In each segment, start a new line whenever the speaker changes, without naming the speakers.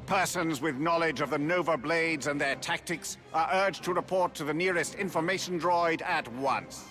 Persons with knowledge of the Nova Blades and their tactics are urged to report to the nearest information droid at once.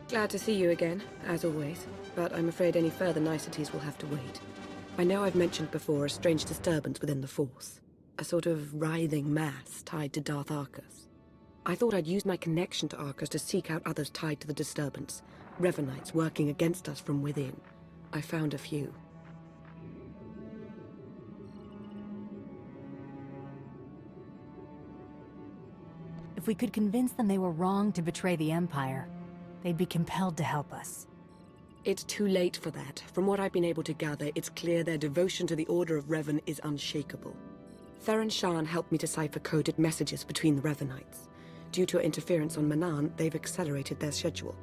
Glad to see you again, as always, but I'm afraid any further niceties will have to wait. I know I've mentioned before a strange disturbance within the Force. A sort of writhing mass tied to Darth Arcus. I thought I'd use my connection to Arcus to seek out others tied to the disturbance. Revanites working against us from within. I found a few.
If we could convince them they were wrong to betray the Empire, they'd be compelled to help us.
It's too late for that. From what I've been able to gather, it's clear their devotion to the Order of Revan is unshakable. Theron Shan helped me decipher coded messages between the Revanites. Due to interference on Manan, they've accelerated their schedule.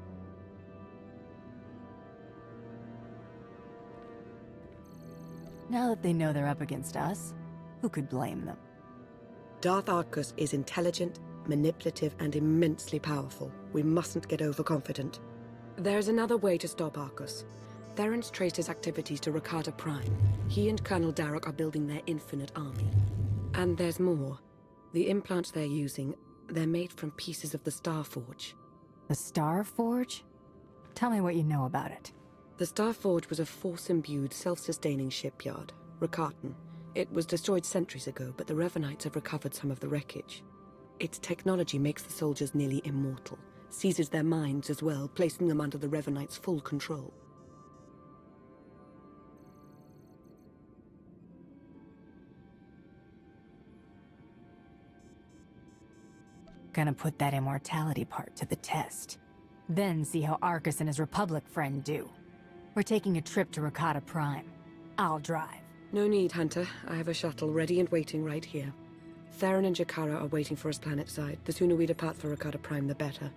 Now that they know they're up against us, who could blame them?
Darth Arcus is intelligent, manipulative, and immensely powerful. We mustn't get overconfident. There's another way to stop Arcus. Theron's traced his activities to Rakata Prime. He and Colonel Darroch are building their infinite army. And there's more. The implants they're using, they're made from pieces of the Star Forge.
The Star Forge? Tell me what you know about it.
The Star Forge was a Force-imbued, self-sustaining shipyard, Rakatan. It was destroyed centuries ago, but the Revanites have recovered some of the wreckage. Its technology makes the soldiers nearly immortal, seizes their minds as well, placing them under the Revanites' full control.
Gonna put that immortality part to the test. Then see how Arcus and his Republic friend do. We're taking a trip to Rakata Prime. I'll drive.
No need, Hunter. I have a shuttle ready and waiting right here. Theron and Jakara are waiting for us planetside. The sooner we depart for Rakata Prime, the better.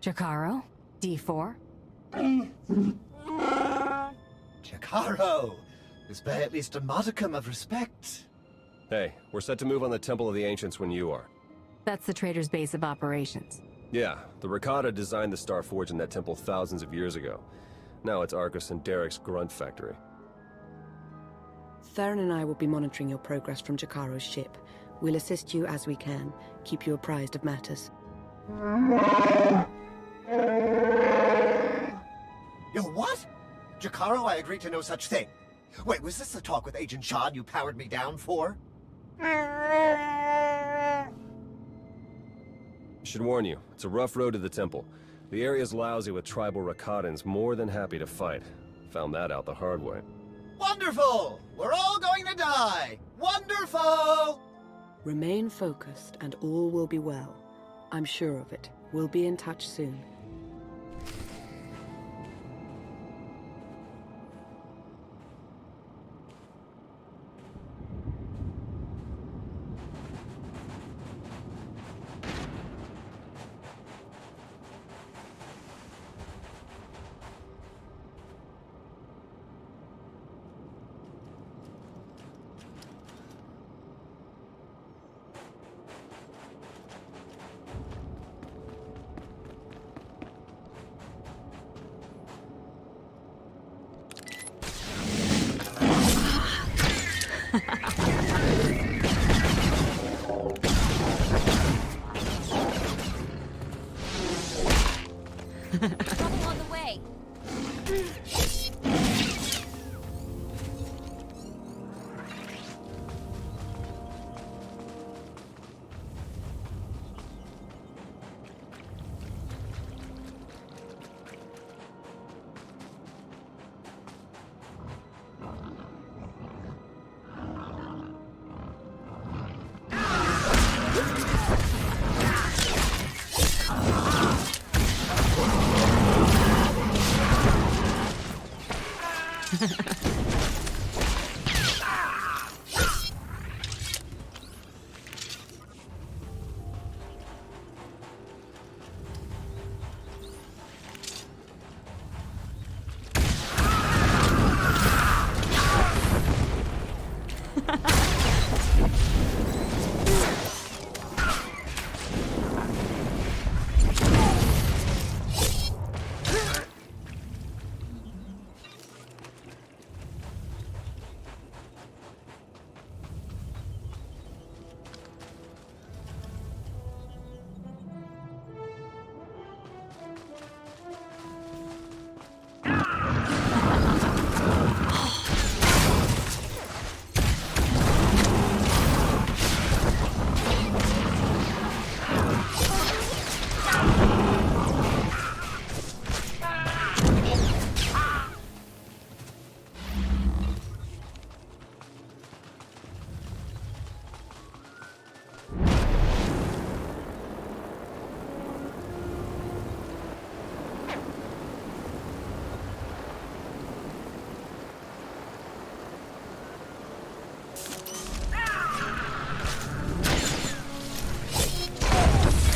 Jakaro? D4?
Jakaro! This bear at least a modicum of respect.
Hey, we're set to move on the Temple of the Ancients when you are.
That's the trader's base of operations.
Yeah, the Rakata designed the Star Forge in that temple thousands of years ago. Now it's Arcus and Derek's grunt factory.
Theron and I will be monitoring your progress from Jakaro's ship. We'll assist you as we can, keep you apprised of matters.
Yo, what? Jakaro, I agreed to no such thing. Wait, was this the talk with Agent Shad you powered me down for?
Should warn you, it's a rough road to the temple. The area's lousy with tribal Rakatans more than happy to fight. Found that out the hard way.
Wonderful! We're all going to die! Wonderful!
Remain focused and all will be well. I'm sure of it. We'll be in touch soon.
Trouble on the way.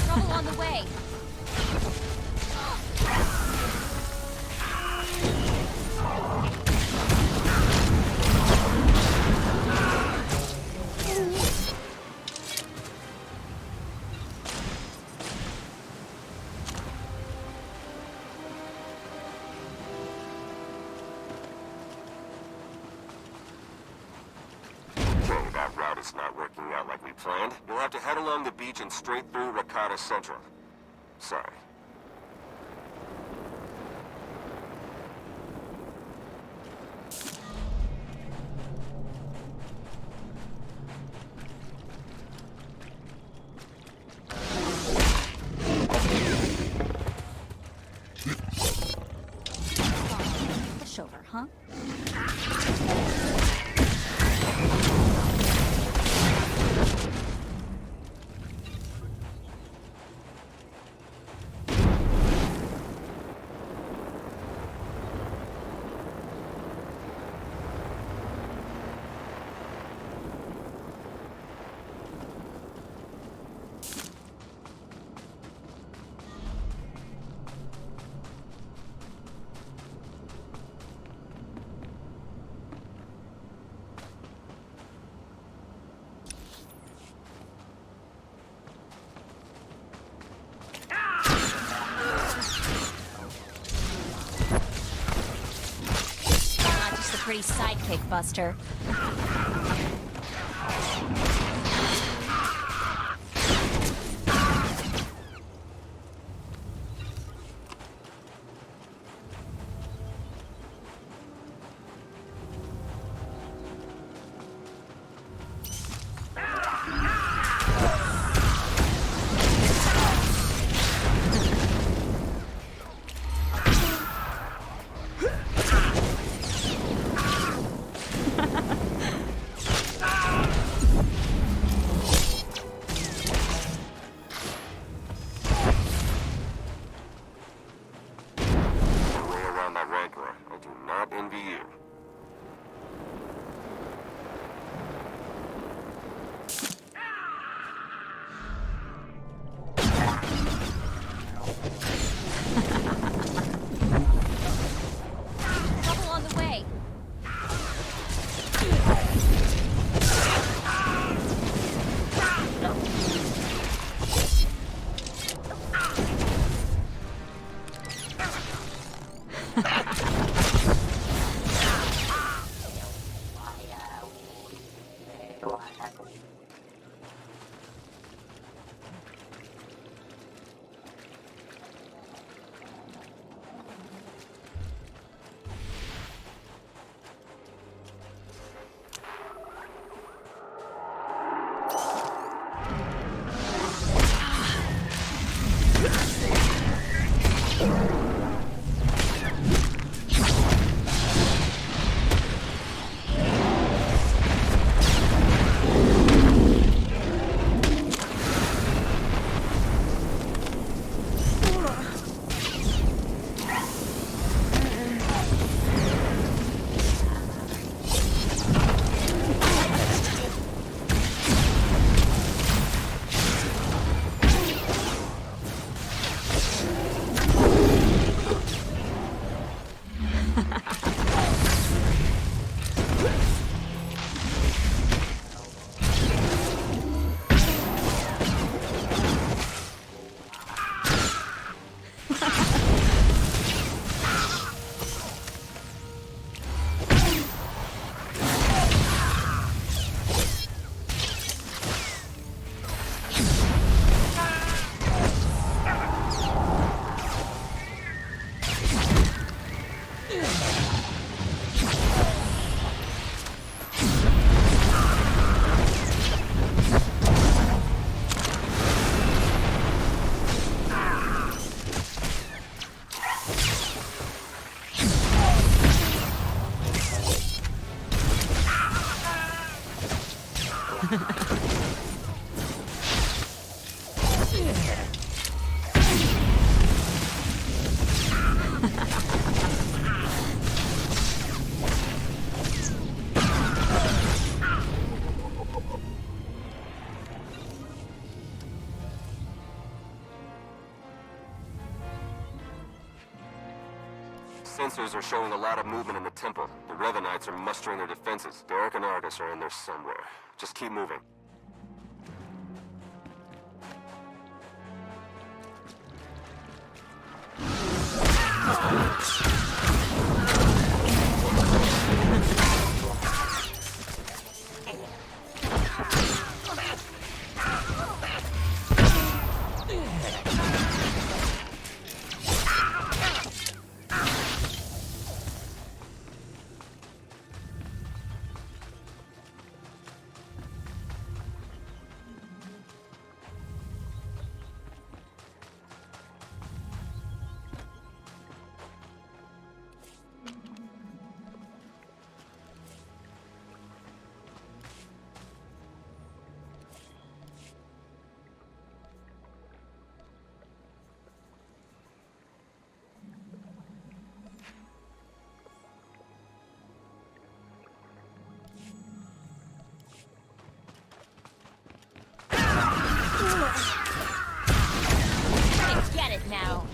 Trouble on the way.
Okay, that route is not working out like we planned. You'll have to head along the beach and straight through Rakata Central. Sorry.
Pushover, huh? Not just a pretty sidekick, Buster.
Sensors are showing a lot of movement in the temple. The Revenites are mustering their defenses. Derek and Argus are in there somewhere. Just keep moving.
Get it now.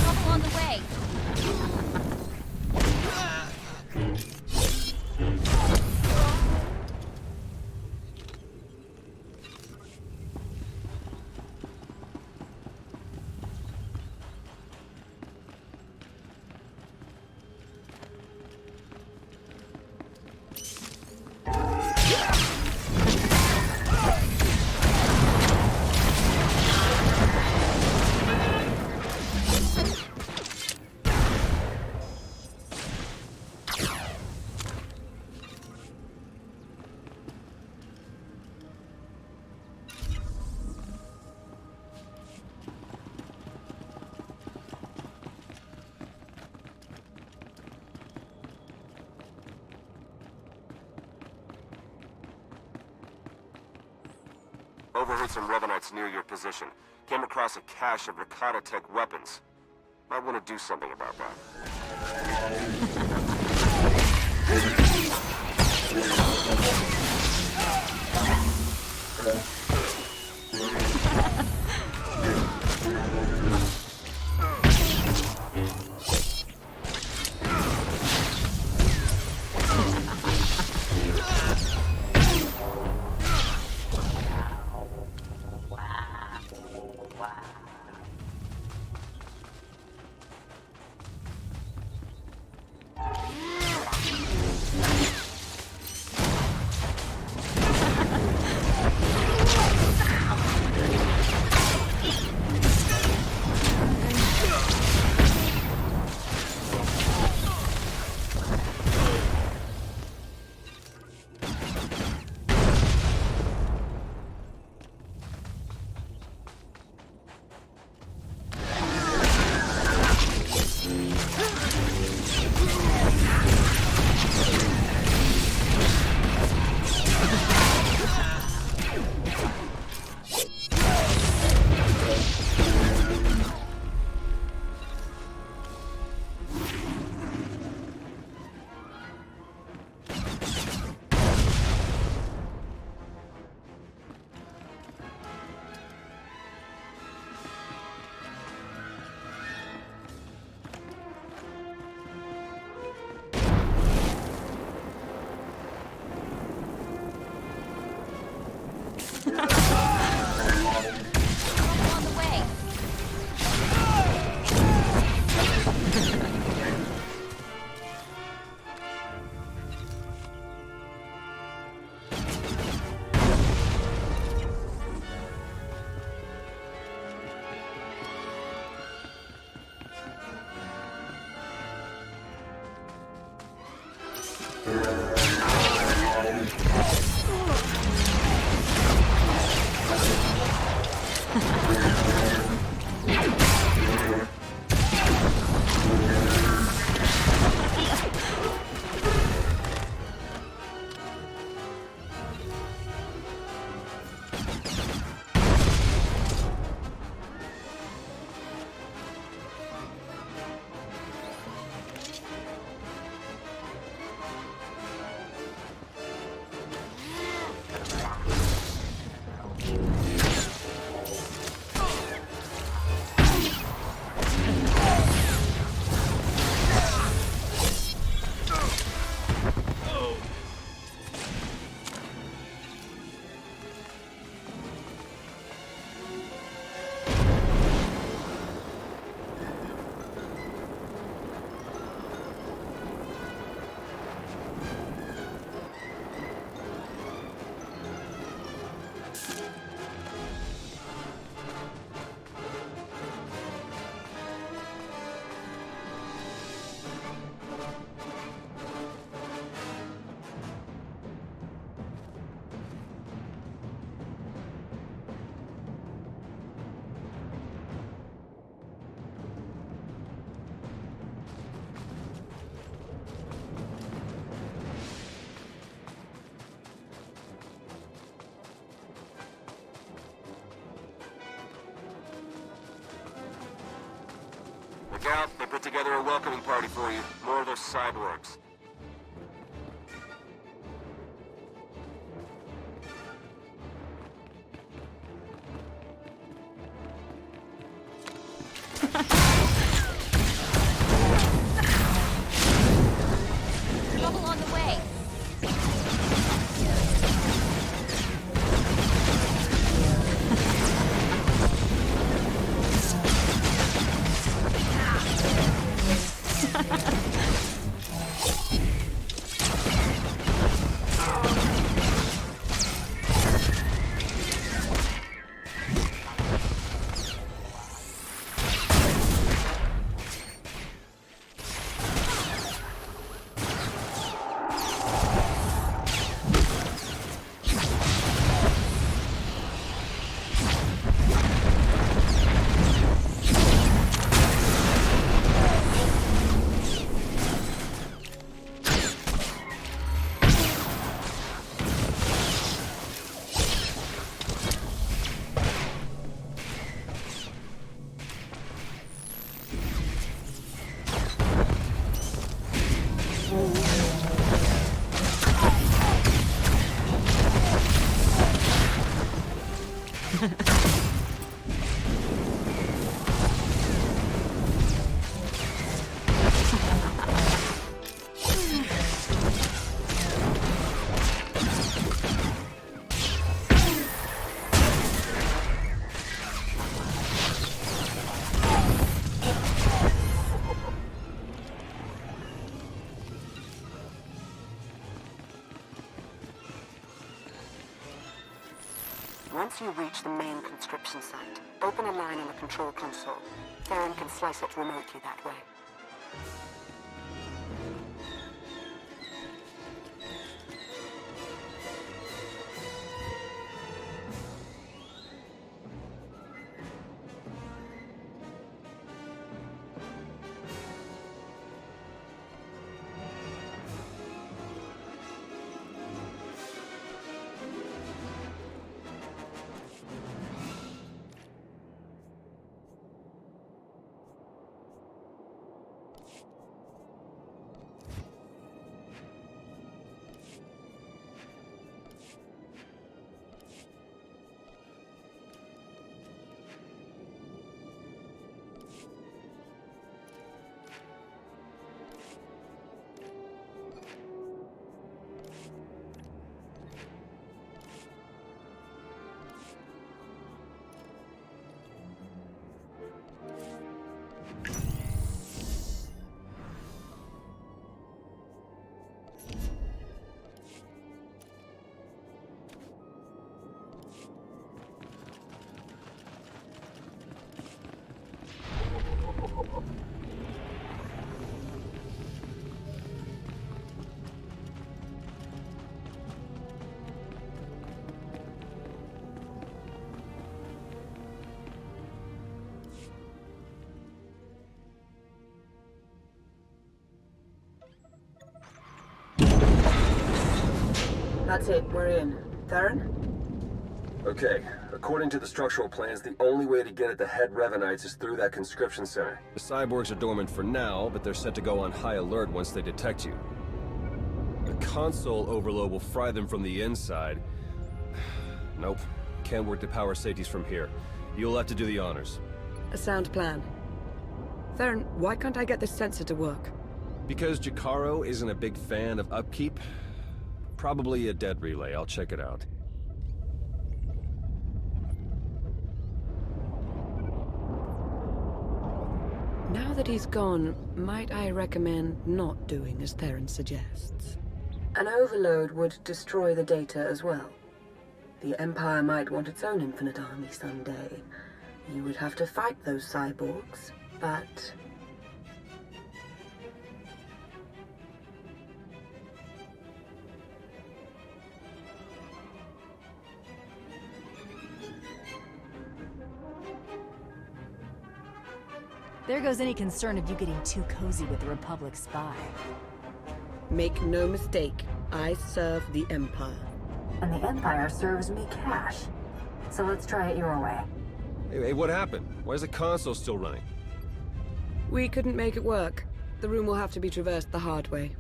Trouble on the way.
Overheard some Revenites near your position. Came across a cache of Rakata tech weapons. Might want to do something about that.
On the way.
Look out, they put together a welcoming party for you. More of those cyborgs.
Trouble on the way.
Once you reach the main conscription site, open a line on the control console. Theron can slice it remotely that way. That's it, we're in. Theron?
Okay, according to the structural plans, the only way to get at the head Revenites is through that conscription center. The cyborgs are dormant for now, but they're set to go on high alert once they detect you. The console overload will fry them from the inside. Nope, can't work the power safeties from here. You'll have to do the honors.
A sound plan. Theron, why can't I get this sensor to work?
Because Jacaro isn't a big fan of upkeep? Probably a dead relay, I'll check it out.
Now that he's gone, might I recommend not doing as Theron suggests? An overload would destroy the data as well. The Empire might want its own infinite army someday. You would have to fight those cyborgs, but...
There goes any concern of you getting too cozy with the Republic spy.
Make no mistake, I serve the Empire.
And the Empire serves me cash. So let's try it your way.
Hey, what happened? Why is the console still running?
We couldn't make it work. The room will have to be traversed the hard way.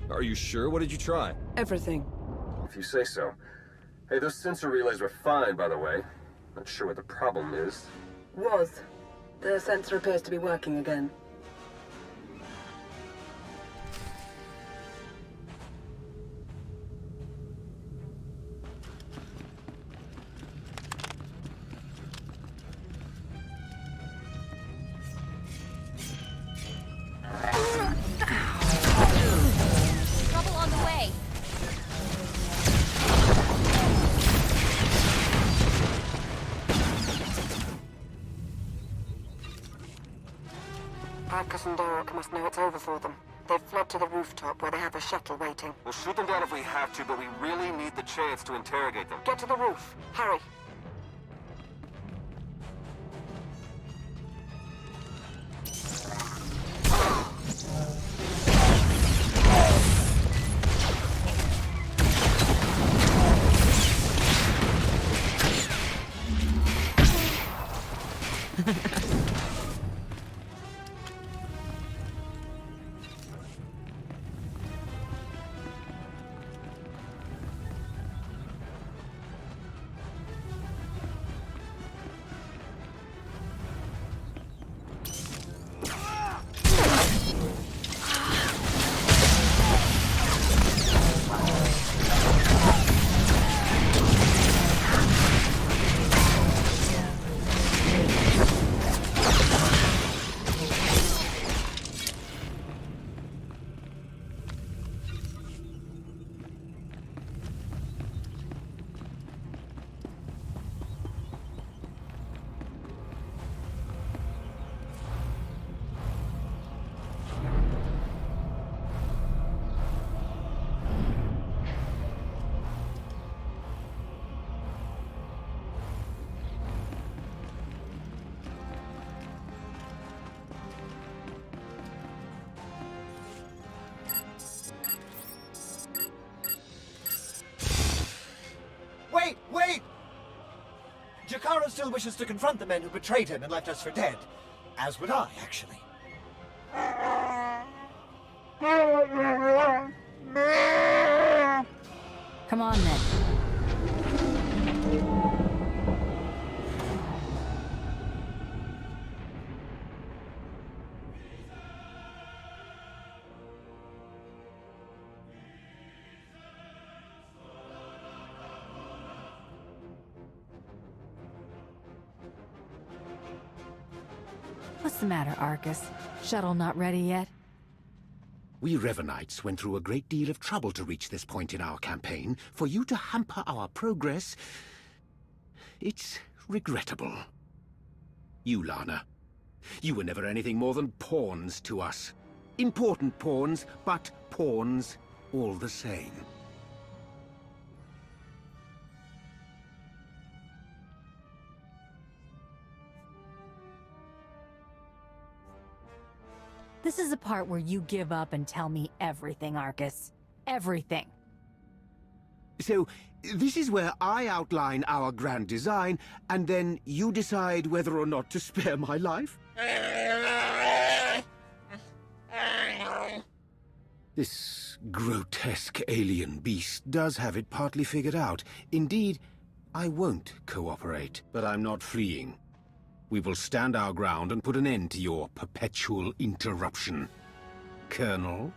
Are you sure? What did you try?
Everything.
If you say so. Hey, those sensor relays were fine, by the way. Not sure what the problem is.
Was. The sensor appears to be working again.
Trouble on the way.
Arcus and Derek must know it's over for them. They've fled to the rooftop where they have a shuttle waiting.
We'll shoot them down if we have to, but we really need the chance to interrogate them.
Get to the roof. Hurry.
Wait! Jacaro still wishes to confront the men who betrayed him and left us for dead. As would I, actually.
Come on, then. What's the matter, Arcus? Shuttle not ready yet?
We Revenites went through a great deal of trouble to reach this point in our campaign. For you to hamper our progress, it's regrettable. You, Lana, you were never anything more than pawns to us. Important pawns, but pawns all the same.
This is the part where you give up and tell me everything, Arcus. Everything.
So, this is where I outline our grand design, and then you decide whether or not to spare my life? This grotesque alien beast does have it partly figured out. Indeed, I won't cooperate, but I'm not fleeing. We will stand our ground and put an end to your perpetual interruption. Colonel?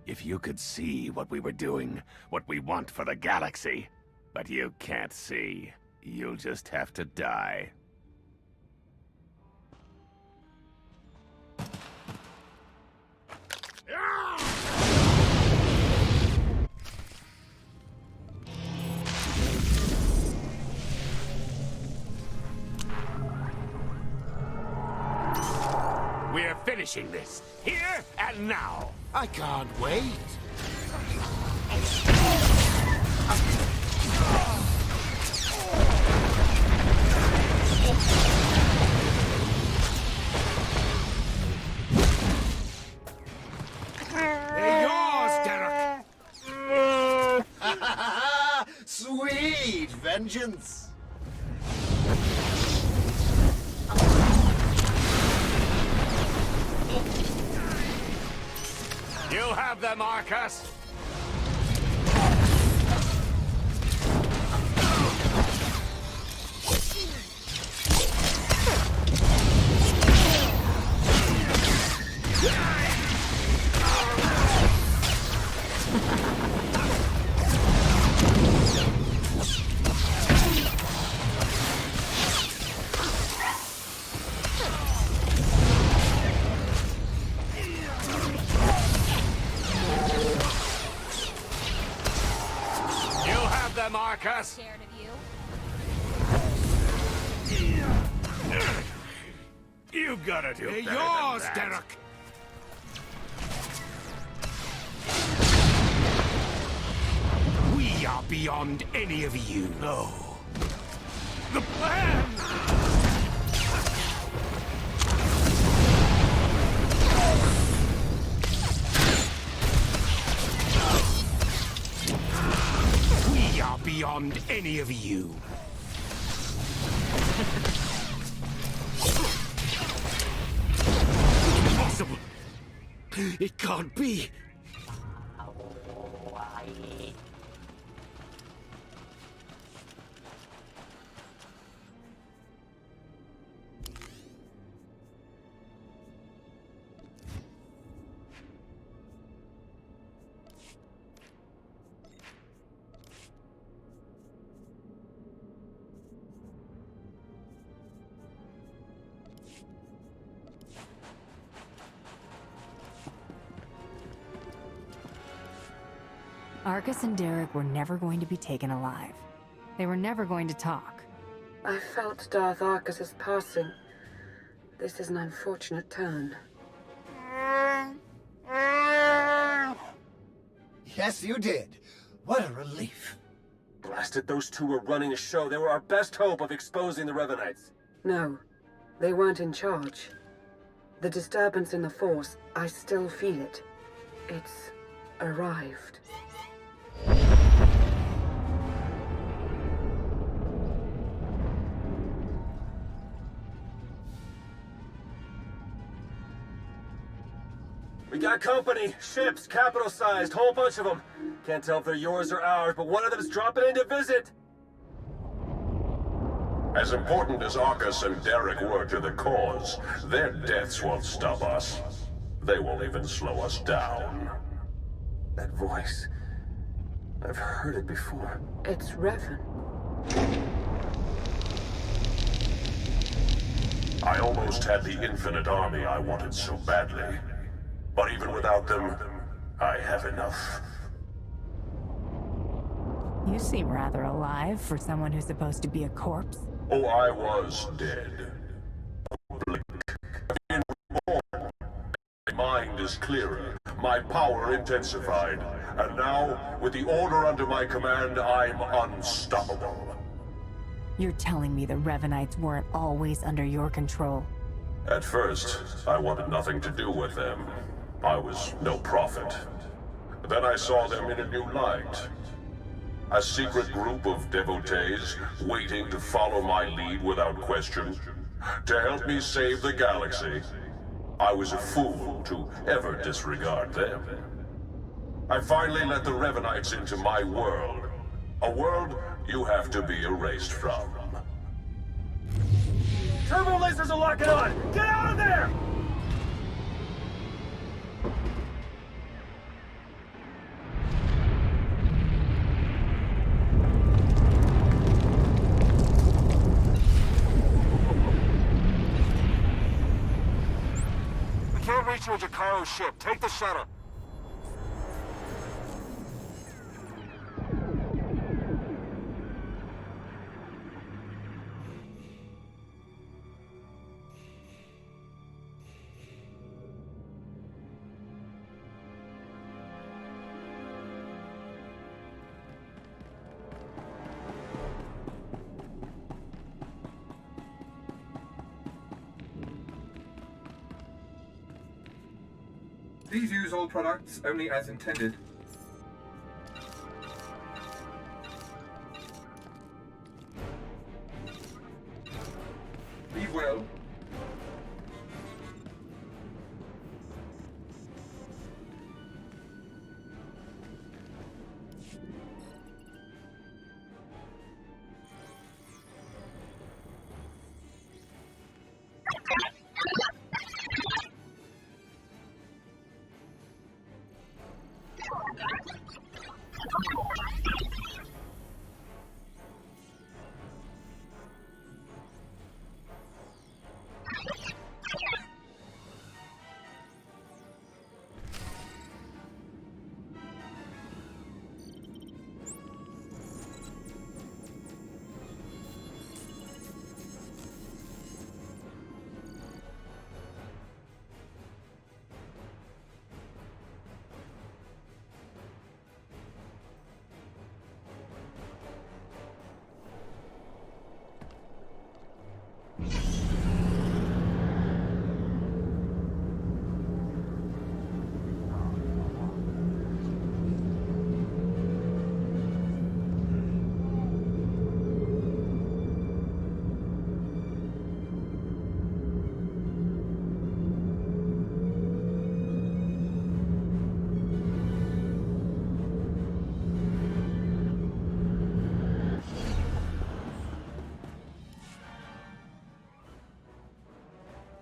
If you could see what we were doing, what we want for the galaxy. But you can't see. You'll just have to die. We're finishing this, here and now.
I can't wait.
They're yours, Derek!
Sweet vengeance!
You have them, Arcus! Marcus!
Scared of you?
You gotta do
They're
better
yours,
than that.
Derek! We are beyond any of you.
No. The plan!
We are beyond any of you. Impossible. It can't be.
Arcus and Derek were never going to be taken alive. They were never going to talk.
I felt Darth Arcus's passing. This is an unfortunate turn.
Yes, you did. What a relief.
Blasted, those two were running a show. They were our best hope of exposing the Revenites.
No, they weren't in charge. The disturbance in the Force, I still feel it. It's arrived.
We got company. Ships, capital-sized, whole bunch of them. Can't tell if they're yours or ours, but one of them's dropping in to visit.
As important as Arcus and Derek were to the cause, their deaths won't stop us. They won't even slow us down.
That voice. I've heard it before.
It's Revan.
I almost had the infinite army I wanted so badly. But even without them, I have enough.
You seem rather alive for someone who's supposed to be a corpse.
Oh, I was dead. Blink. Been reborn. My mind is clearer, my power intensified, and now, with the order under my command, I'm unstoppable.
You're telling me the Revenites weren't always under your control?
At first, I wanted nothing to do with them. I was no prophet. Then I saw them in a new light. A secret group of devotees waiting to follow my lead without question, to help me save the galaxy. I was a fool to ever disregard them. I finally let the Revenites into my world. A world you have to be erased from.
Turbo lasers are locking on! Get out of there!
We can't reach your Jakaro ship. Take the shuttle.
Please use all products only as intended. Leave well.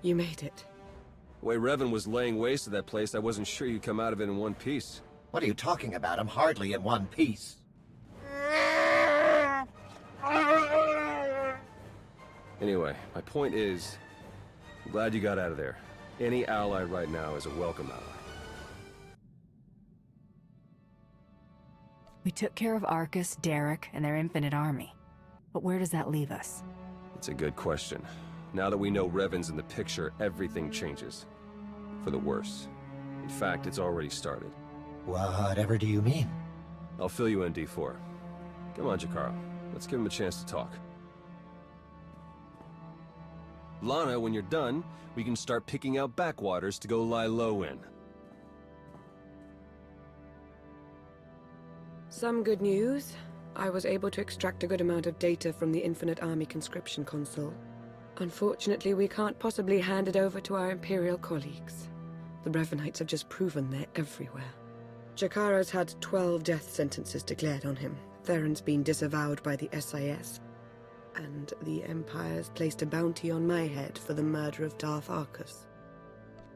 You made it.
The way Revan was laying waste to that place, I wasn't sure you'd come out of it in one piece.
What are you talking about? I'm hardly in one piece.
Anyway, my point is, I'm glad you got out of there. Any ally right now is a welcome ally.
We took care of Arcus, Derek, and their infinite army. But where does that leave us?
It's a good question. Now that we know Revan's in the picture, everything changes. For the worse. In fact, it's already started.
Whatever do you mean?
I'll fill you in, D4. Come on, Jakaro. Let's give him a chance to talk. Lana, when you're done, we can start picking out backwaters to go lie low in.
Some good news. I was able to extract a good amount of data from the Infinite Army conscription console. Unfortunately, we can't possibly hand it over to our Imperial colleagues. The Revenites have just proven they're everywhere. Jakaro's had 12 death sentences declared on him. Theron's been disavowed by the SIS. And the Empire's placed a bounty on my head for the murder of Darth Arcus.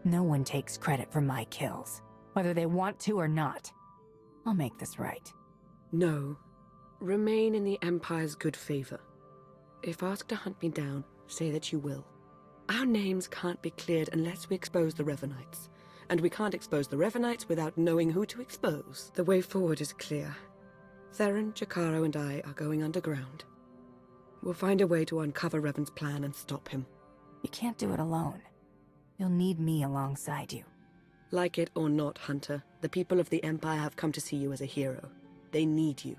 No one takes credit for my kills, whether they want to or not. I'll make this right.
No. Remain in the Empire's good favor. If asked to hunt me down, say that you will. Our names can't be cleared unless we expose the Revenites. And we can't expose the Revenites without knowing who to expose. The way forward is clear. Theron, Jakaro, and I are going underground. We'll find a way to uncover Revan's plan and stop him.
You can't do it alone. You'll need me alongside you.
Like it or not, Hunter, the people of the Empire have come to see you as a hero. They need you.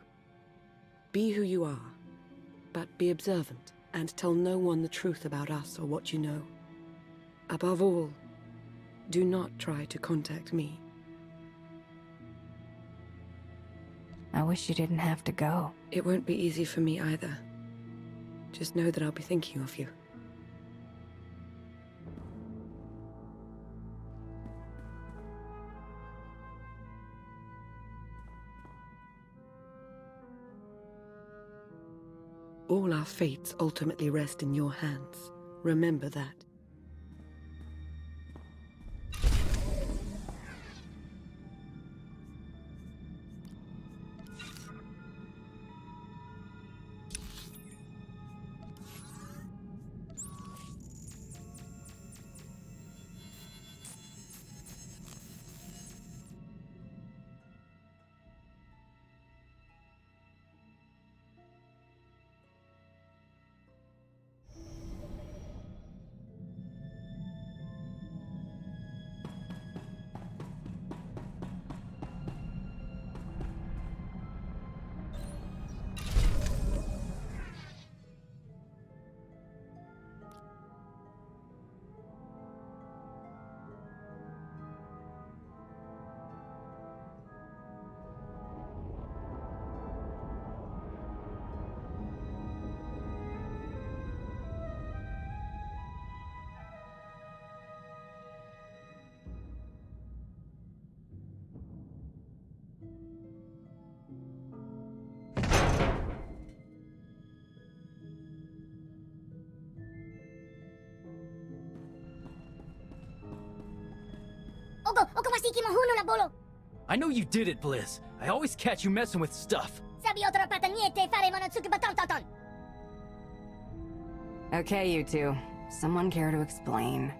Be who you are. But be observant, and tell no one the truth about us or what you know. Above all, do not try to contact me.
I wish you didn't have to go.
It won't be easy for me either. Just know that I'll be thinking of you. All our fates ultimately rest in your hands. Remember that.
I know you did it, Blizz. I always catch you messing with stuff.
Okay, you two. Someone care to explain?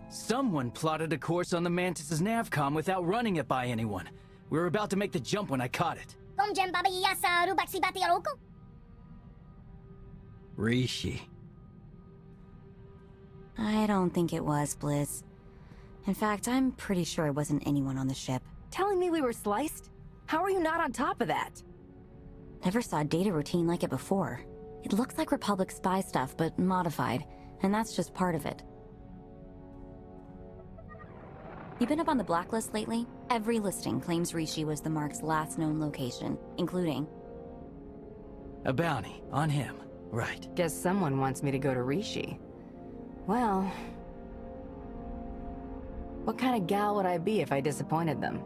Someone plotted a course on the Mantis's navcom without running it by anyone. We were about to make the jump when I caught it. Rishi.
I don't think it was, Blizz. In fact, I'm pretty sure it wasn't anyone on the ship.
Telling me we were sliced? How are you not on top of that?
Never saw a data routine like it before. It looks like Republic spy stuff, but modified, and that's just part of it. You been up on the blacklist lately? Every listing claims Rishi was the Mark's last known location, including...
A bounty on him, right.
Guess someone wants me to go to Rishi. Well... what kind of gal would I be if I disappointed them?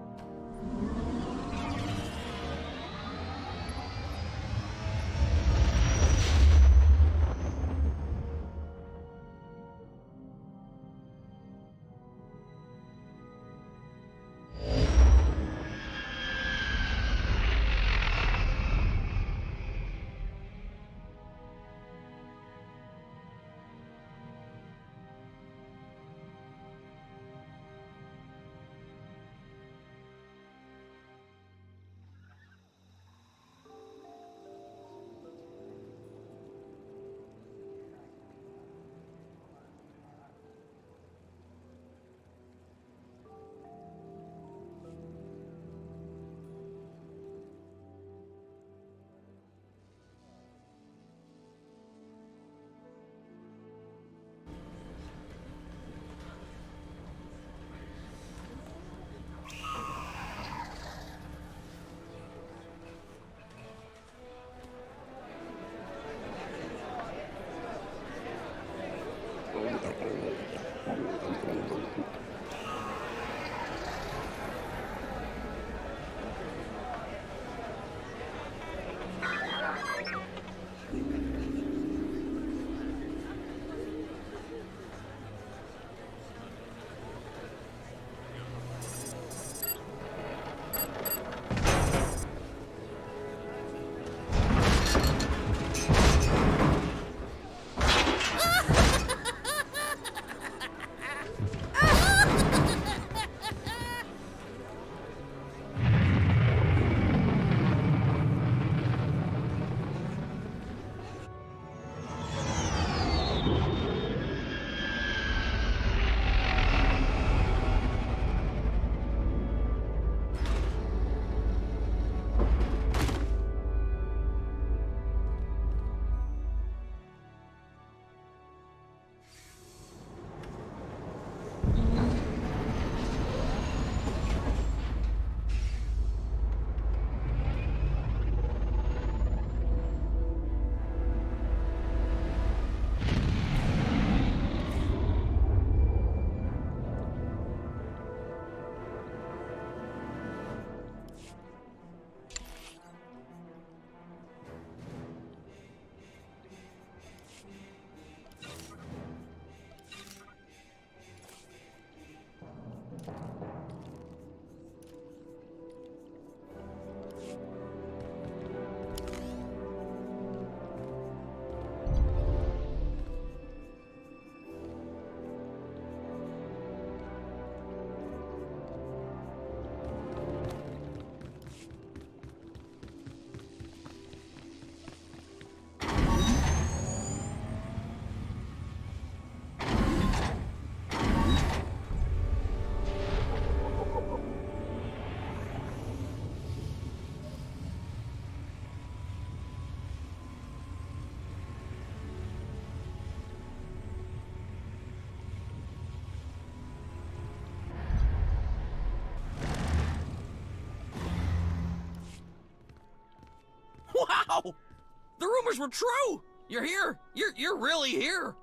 rumors were true! You're here! You're really here!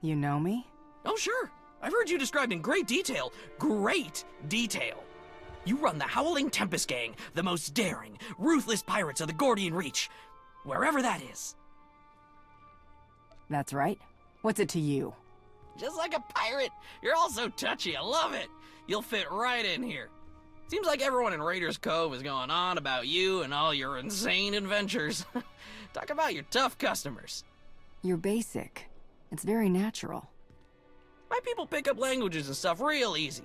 You know me?
Oh, sure. I've heard you described in great detail. Great detail. You run the Howling Tempest Gang, the most daring, ruthless pirates of the Gordian Reach. Wherever that is.
That's right. What's it to you?
Just like a pirate. You're all so touchy. I love it. You'll fit right in here. Seems like everyone in Raiders Cove is going on about you and all your insane adventures. Talk about your tough customers.
You're basic. It's very natural.
My people pick up languages and stuff real easy.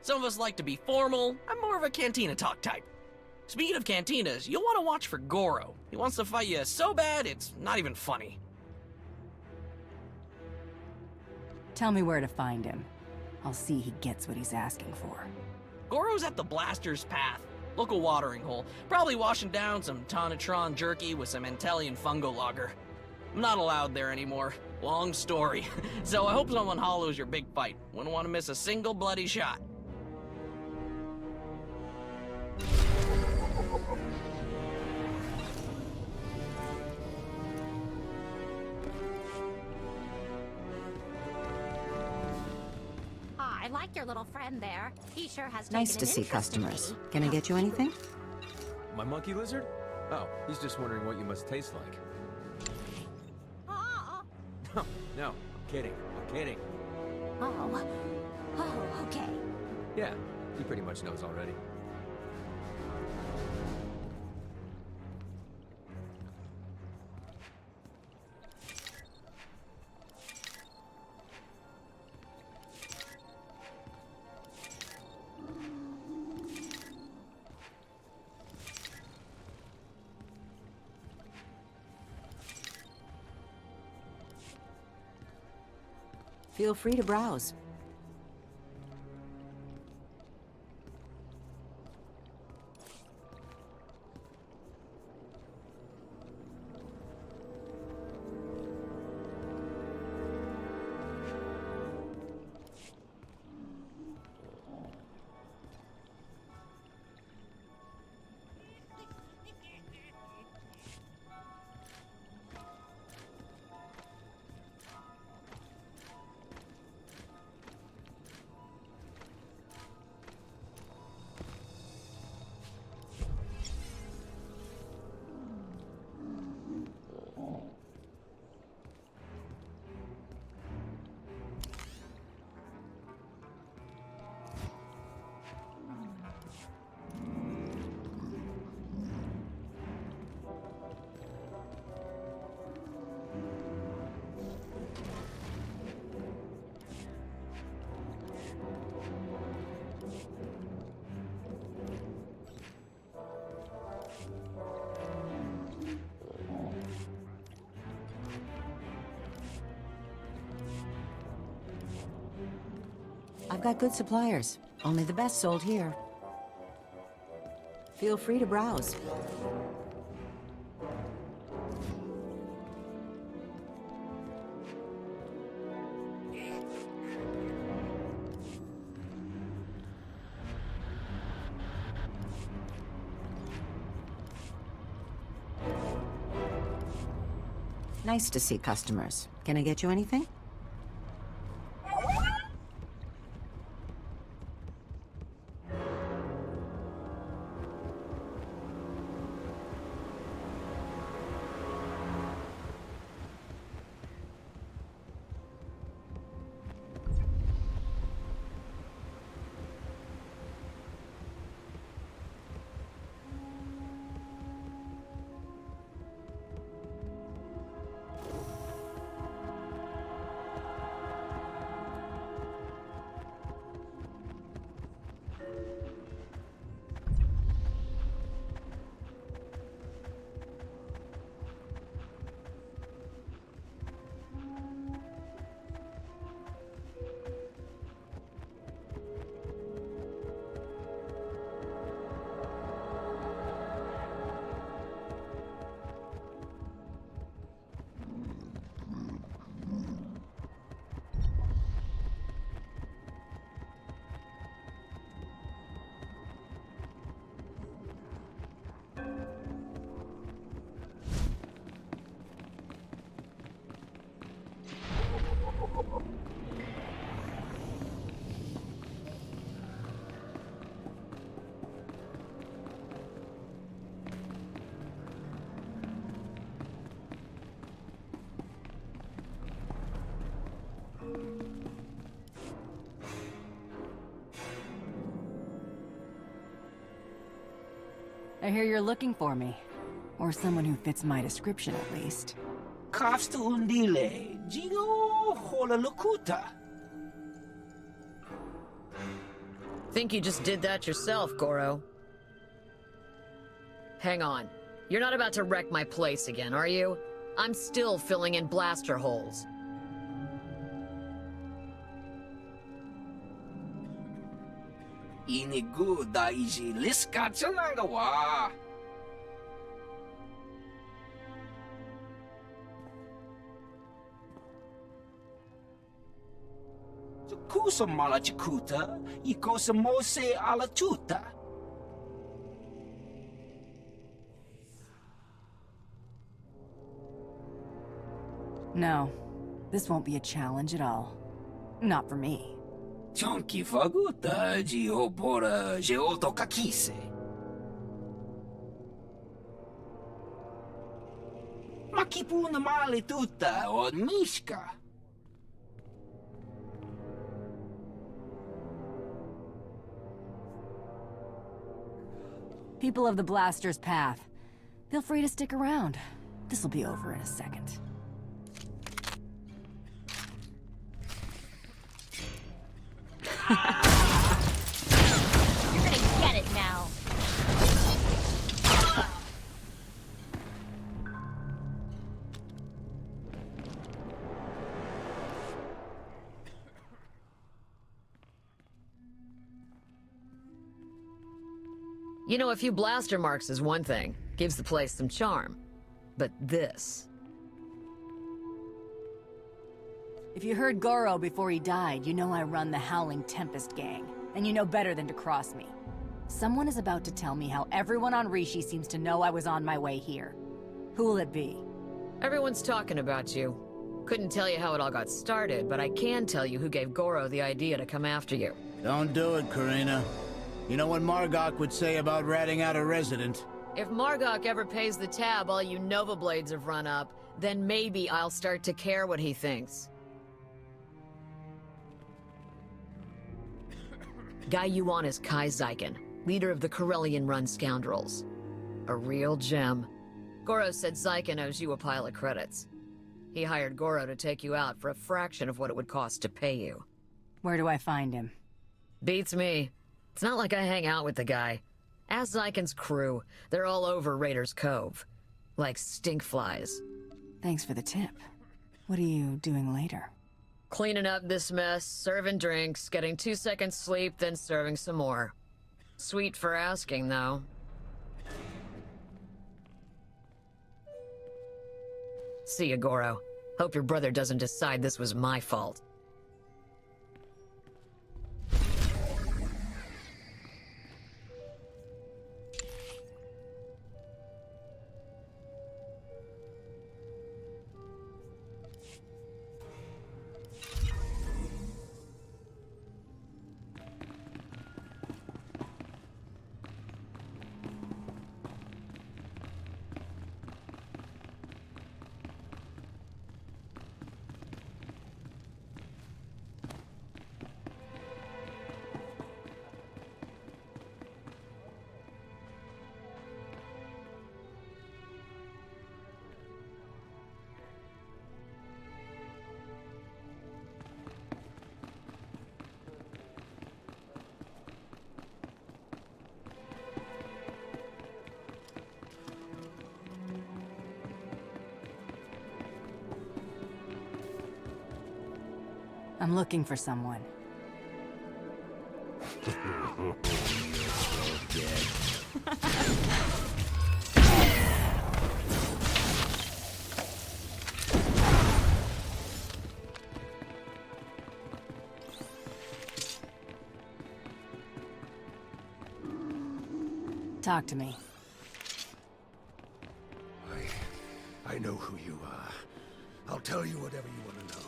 Some of us like to be formal. I'm more of a cantina talk type. Speaking of cantinas, you'll want to watch for Goro. He wants to fight you so bad, it's not even funny.
Tell me where to find him. I'll see he gets what he's asking for.
Goro's at the Blaster's Path, local watering hole. Probably washing down some Tonatron jerky with some Antellian fungo lager. I'm not allowed there anymore. Long story. So I hope someone hollows your big fight. Wouldn't want to miss a single bloody shot.
I like your little friend there. He sure has
Nice
taken
to
an
see
interest
customers.
in me.
Can I get you anything?
My monkey lizard? Oh, he's just wondering what you must taste like. No, I'm kidding. I'm kidding.
Oh, okay.
Yeah, he pretty much knows already.
Feel free to browse. I've got good suppliers. Only the best sold here. Feel free to browse. Nice to see customers. Can I get you anything?
I hear you're looking for me. Or someone who fits my description, at least.
Kafsta undile, Jigo hola lukuta.
Think you just did that yourself, Goro. Hang on. You're not about to wreck my place again, are you? I'm still filling in blaster holes.
Inigu daiji liska wa. Kusa malachikuta, ikosa mose ala chuta.
No, this won't be a challenge at all. Not for me.
Chonki faguta, jiopora, jeoto kakise. Makipuna male tuta, o mishka.
People of the Blaster's Path, feel free to stick around. This'll be over in a second.
You're gonna get it now.
You know, a few blaster marks is one thing. Gives the place some charm. But this...
If you heard Goro before he died, you know I run the Howling Tempest gang, and you know better than to cross me. Someone is about to tell me how everyone on Rishi seems to know I was on my way here. Who will it be?
Everyone's talking about you. Couldn't tell you how it all got started, but I can tell you who gave Goro the idea to come after you.
Don't do it, Karina. You know what Margok would say about ratting out a resident?
If Margok ever pays the tab all you Nova Blades have run up, then maybe I'll start to care what he thinks. Guy you want is Kai Zykan, leader of the Corellian-run scoundrels. A real gem. Goro said Zykan owes you a pile of credits. He hired Goro to take you out for a fraction of what it would cost to pay you.
Where do I find him?
Beats me. It's not like I hang out with the guy. Ask Zykan's crew. They're all over Raiders Cove. Like stinkflies.
Thanks for the tip. What are you doing later?
Cleaning up this mess, serving drinks, getting 2 seconds sleep, then serving some more. Sweet for asking, though. See ya, Goro. Hope your brother doesn't decide this was my fault.
I'm looking for someone. Talk to me.
I know who you are. I'll tell you whatever you want to know.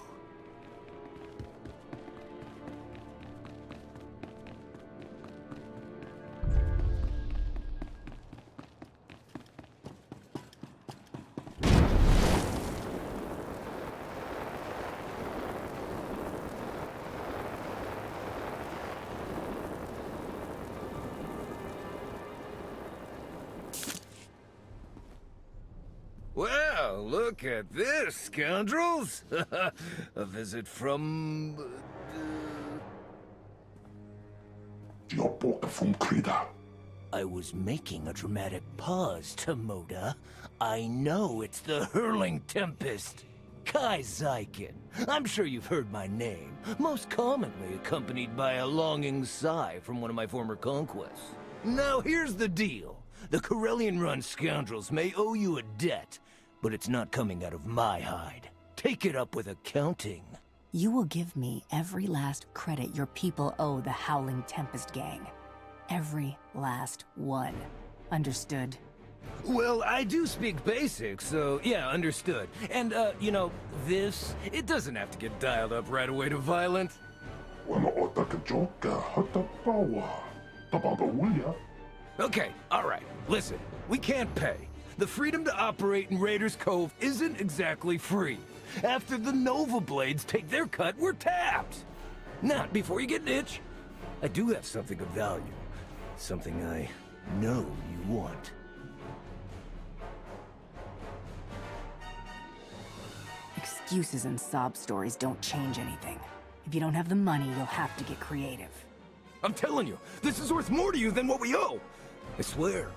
look at this, scoundrels! A visit from...
I was making a dramatic pause, Tomoda. I know it's the Hurling Tempest. Kai Zykin. I'm sure you've heard my name, most commonly accompanied by a longing sigh from one of my former conquests. Now here's the deal. The Corellian Run scoundrels may owe you a debt, but it's not coming out of my hide. Take it up with accounting.
You will give me every last credit your people owe the Howling Tempest gang. Every last one. Understood?
Well, I do speak basic, so yeah, understood. And, you know, this, it doesn't have to get dialed up right away to violent. Okay, alright, listen, we can't pay. The freedom to operate in Raiders Cove isn't exactly free. After the Nova Blades take their cut, we're tapped. Not before you get an itch. I do have something of value. Something I know you want.
Excuses and sob stories don't change anything. If you don't have the money, you'll have to get creative.
I'm telling you, this is worth more to you than what we owe. I swear.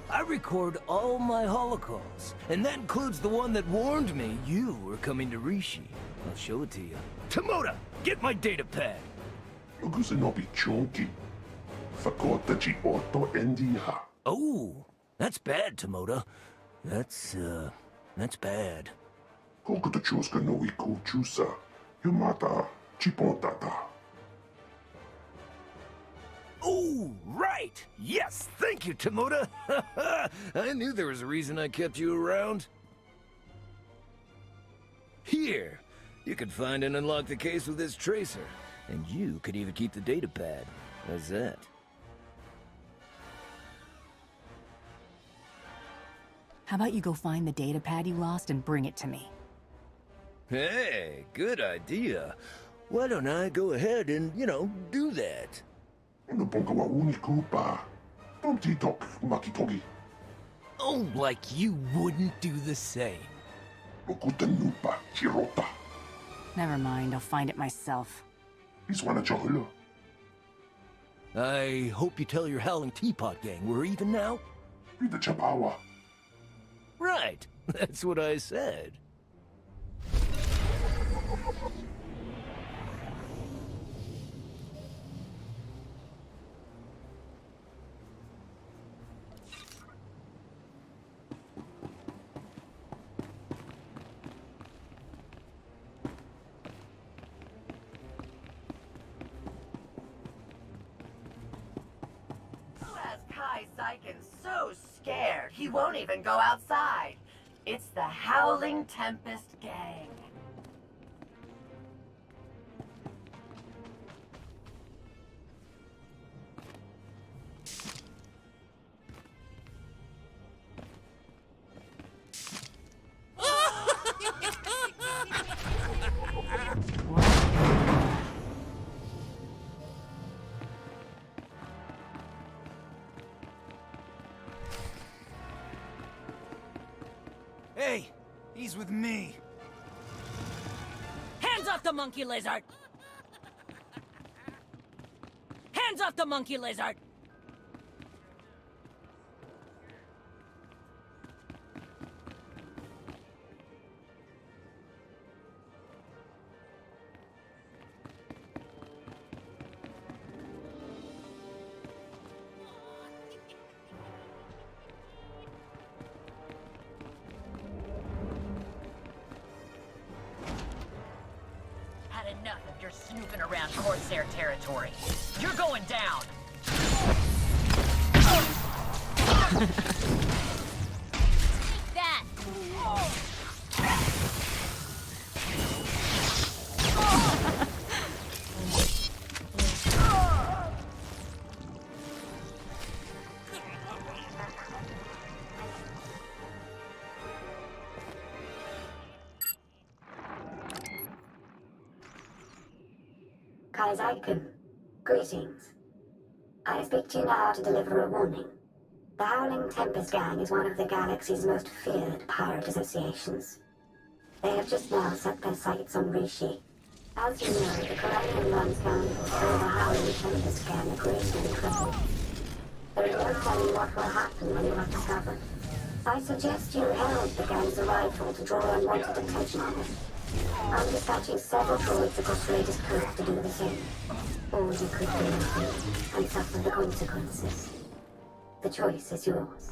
I record all my holocausts, and that includes the one that warned me you were coming to Rishi. I'll show it to you.
Tomoda, get my data pad.
Oh, that's bad, Tomoda. That's bad.
Oh, right! Yes, thank you, Tomoda! I knew there was a reason I kept you around. Here, you could find and unlock the case with this tracer. And you could even keep the data pad. How's that?
How about you go find the data pad you lost and bring it to me?
Hey, good idea. Why don't I go ahead and, you know, do that?
Oh, like you wouldn't do the same.
Never mind, I'll find it myself.
I hope you tell your Howling Teapot gang we're even now.
Right, that's what I said.
Zykin's so scared he won't even go outside. It's the Howling Tempest gang.
Hey, he's with me.
Hands off the monkey lizard! Hands off the monkey lizard!
Enough of your snooping around Corsair territory. You're going down. Take that.
Kai Zykin, greetings. I speak to you now to deliver a warning. The Howling Tempest Gang is one of the galaxy's most feared pirate associations. They have just now set their sights on Rishi. As you know, the Corellian run scoundrels saw the Howling Tempest gang aggressively crippled. There is no telling what will happen when you are discovered. I suggest you herald the gang's arrival to draw unwanted attention on it. I'm dispatching several droids across Raiders Cove to do the same. Or you could do nothing and suffer the consequences. The choice is yours.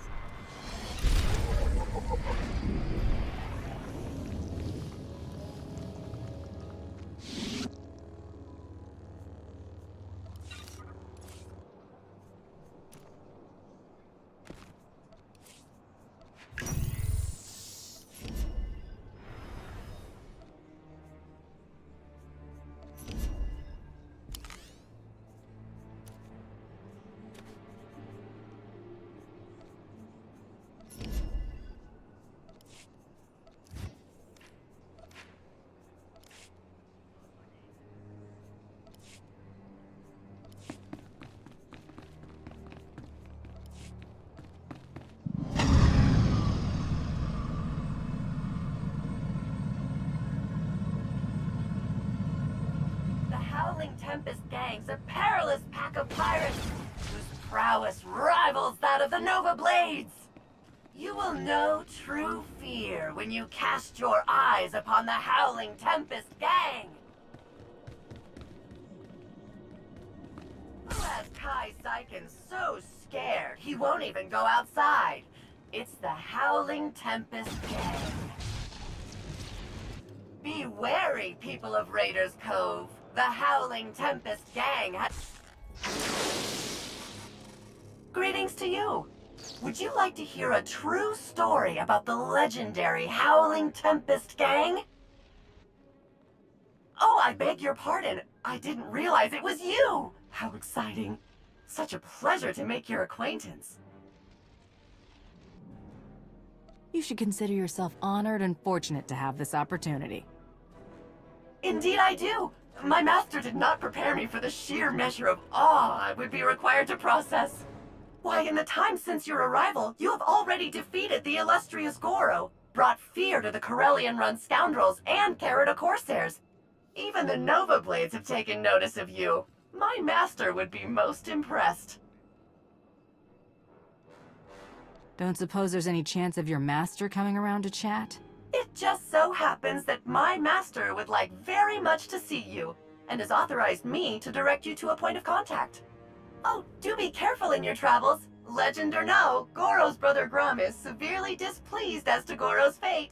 Tempest gang's a perilous pack of pirates whose prowess rivals that of the Nova Blades. You will know true fear when you cast your eyes upon the Howling Tempest gang. Who has Kai Saiken so scared he won't even go outside? It's the Howling Tempest gang. Be wary, people of Raiders Cove. The Howling Tempest gang has... Greetings to you. Would you like to hear a true story about the legendary Howling Tempest gang? Oh, I beg your pardon. I didn't realize it was you. How exciting. Such a pleasure to make your acquaintance.
You should consider yourself honored and fortunate to have this opportunity.
Indeed I do. My master did not prepare me for the sheer measure of awe I would be required to process. Why, in the time since your arrival, you have already defeated the illustrious Goro, brought fear to the Corellian-run scoundrels, and carried a Corsairs. Even the Nova Blades have taken notice of you. My master would be most impressed.
Don't suppose there's any chance of your master coming around to chat?
It just so happens that my master would like very much to see you, and has authorized me to direct you to a point of contact. Oh, do be careful in your travels. Legend or no, Goro's brother Grum is severely displeased as to Goro's fate.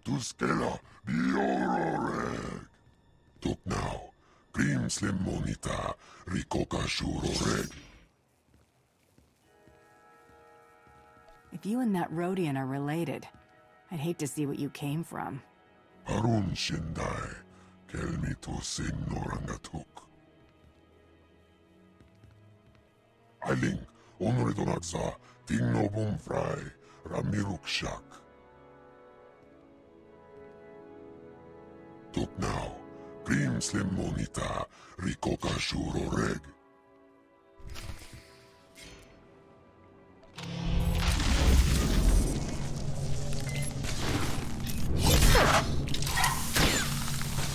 Tuskela biororeg. Tuk now. Grim slim monita. Rikoka shuroreg.
If you and that Rhodian are related, I'd hate to see what you came from.
Harun shindai. Kelmi to sin norangatuk. Ailing. Onore donaksa. Tingno bumfrai. Ramiruk shak. Tuk now. Grim slim monita. Rikoka shuroreg.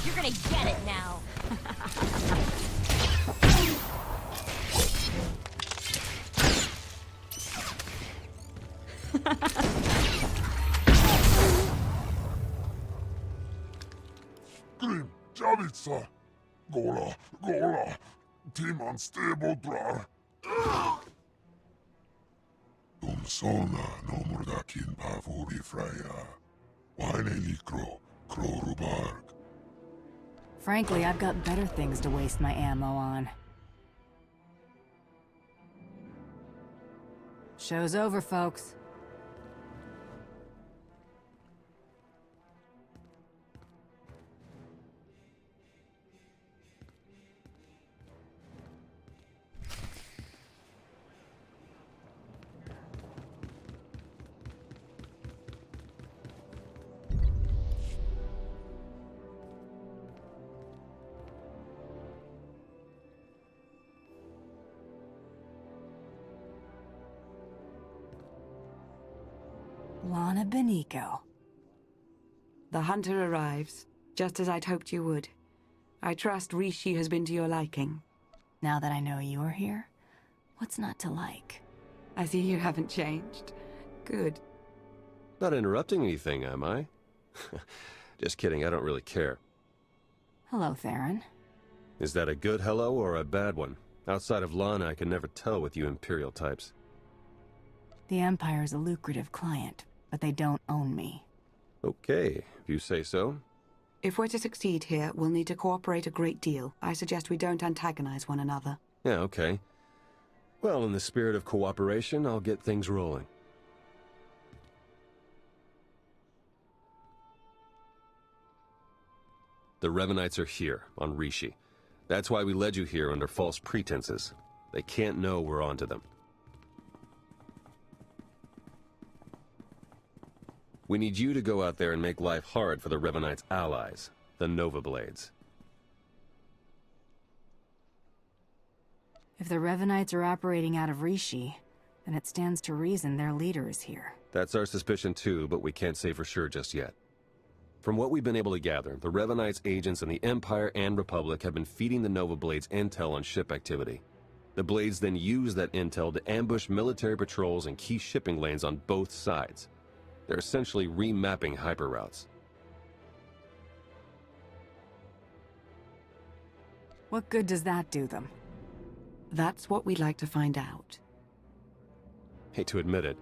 You're gonna get it now.
Sa, Gola, Timon stable drar. Sona no murdakin pavuri freya. Wine likro, krorubarg.
Frankly, I've got better things to waste my ammo on. Show's over, folks. Lana Benico.
The hunter arrives, just as I'd hoped you would. I trust Rishi has been to your liking.
Now that I know you're here, what's not to like?
I see you haven't changed. Good.
Not interrupting anything, am I? Just kidding, I don't really care.
Hello, Theron.
Is that a good hello or a bad one? Outside of Lana, I can never tell with you Imperial types.
The Empire's a lucrative client, but they don't own me.
Okay, if you say so.
If we're to succeed here, we'll need to cooperate a great deal. I suggest we don't antagonize one another.
Yeah, okay. Well, in the spirit of cooperation, I'll get things rolling. The Revenites are here, on Rishi. That's why we led you here under false pretenses. They can't know we're onto them. We need you to go out there and make life hard for the Revenites' allies, the Nova Blades.
If the Revenites are operating out of Rishi, then it stands to reason their leader is here.
That's our suspicion too, but we can't say for sure just yet. From what we've been able to gather, the Revenites' agents in the Empire and Republic have been feeding the Nova Blades intel on ship activity. The Blades then use that intel to ambush military patrols and key shipping lanes on both sides. They're essentially remapping hyperroutes.
What good does that do them?
That's what we'd like to find out.
Hate to admit it,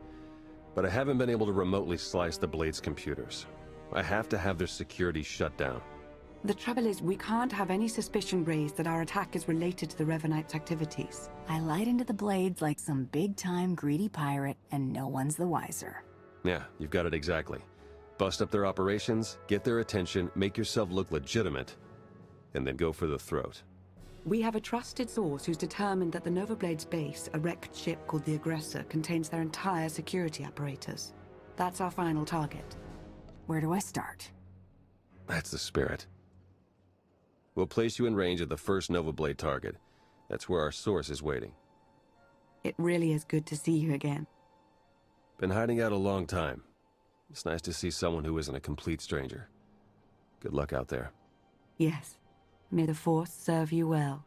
but I haven't been able to remotely slice the Blades' computers. I have to have their security shut down.
The trouble is, we can't have any suspicion raised that our attack is related to the Revenites' activities.
I lied into the Blades like some big-time greedy pirate, and no one's the wiser.
Yeah, you've got it exactly. Bust up their operations, get their attention, make yourself look legitimate, and then go for the throat.
We have a trusted source who's determined that the Nova Blades base, a wrecked ship called the Aggressor, contains their entire security apparatus. That's our final target.
Where do I start?
That's the spirit. We'll place you in range of the first Nova Blade target. That's where our source is waiting.
It really is good to see you again.
Been hiding out a long time. It's nice to see someone who isn't a complete stranger. Good luck out there.
Yes. May the Force serve you well.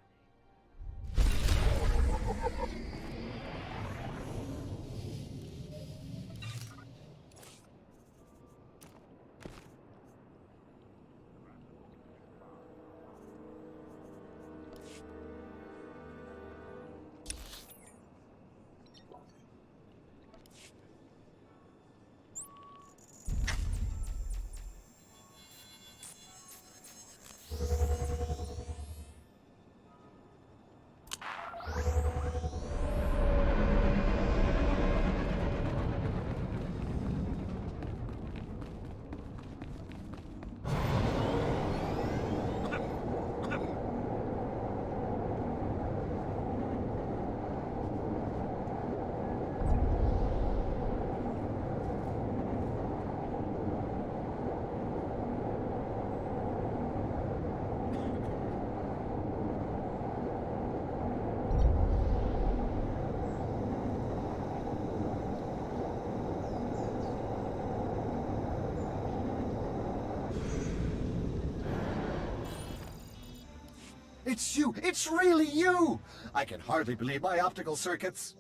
It's you! It's really you! I can hardly believe my optical circuits.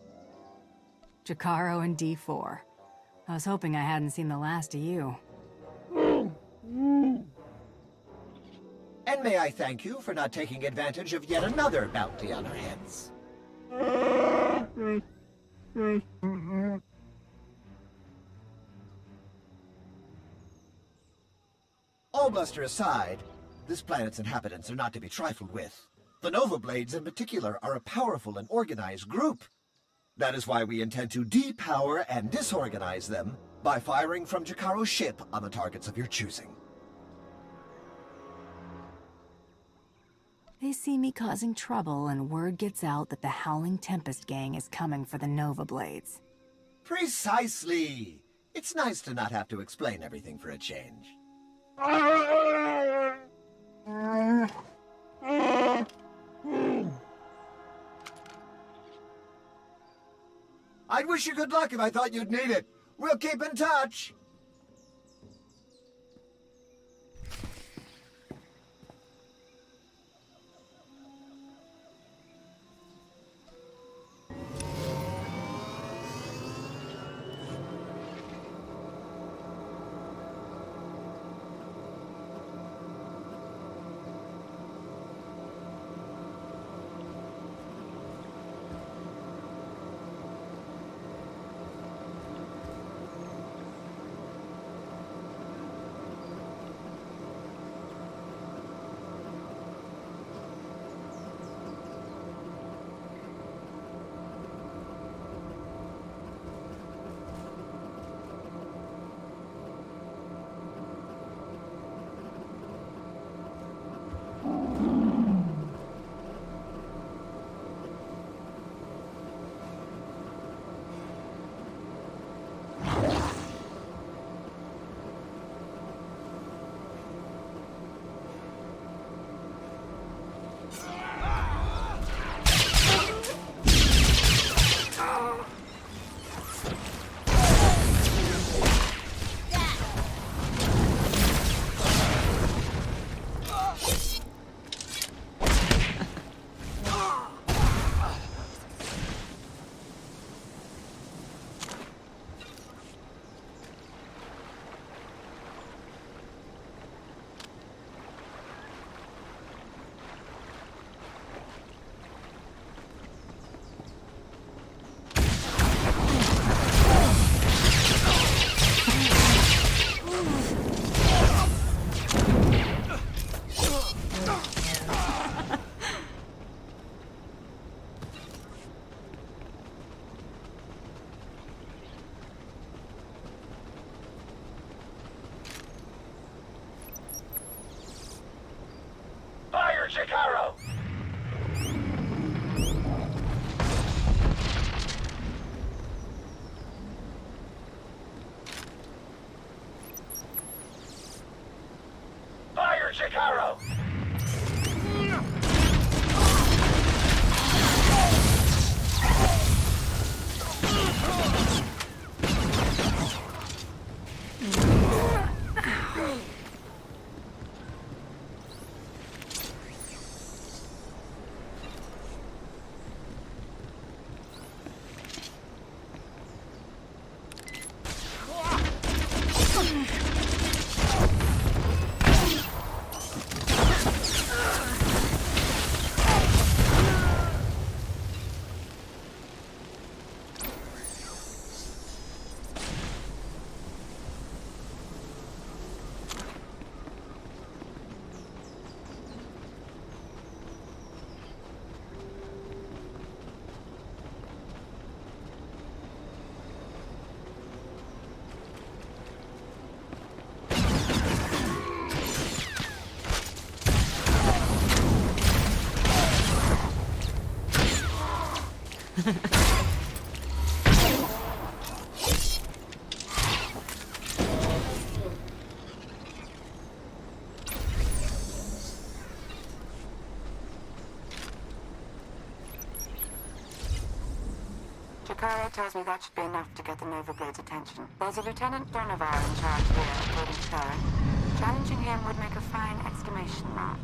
Jacaro and D4. I was hoping I hadn't seen the last of you.
And may I thank you for not taking advantage of yet another bounty on our heads. All bluster aside, this planet's inhabitants are not to be trifled with. The Nova Blades in particular are a powerful and organized group. That is why we intend to depower and disorganize them by firing from Jakaro's ship on the targets of your choosing.
They see me causing trouble, and word gets out that the Howling Tempest gang is coming for the Nova Blades.
Precisely! It's nice to not have to explain everything for a change. I'd wish you good luck if I thought you'd need it. We'll keep in touch. Jakaro! Fire, Jakaro!
Jakaro tells me that should be enough to get the Nova Blade's attention. There's a Lieutenant Donovan in charge here, according to her. Challenging him would make a fine exclamation mark.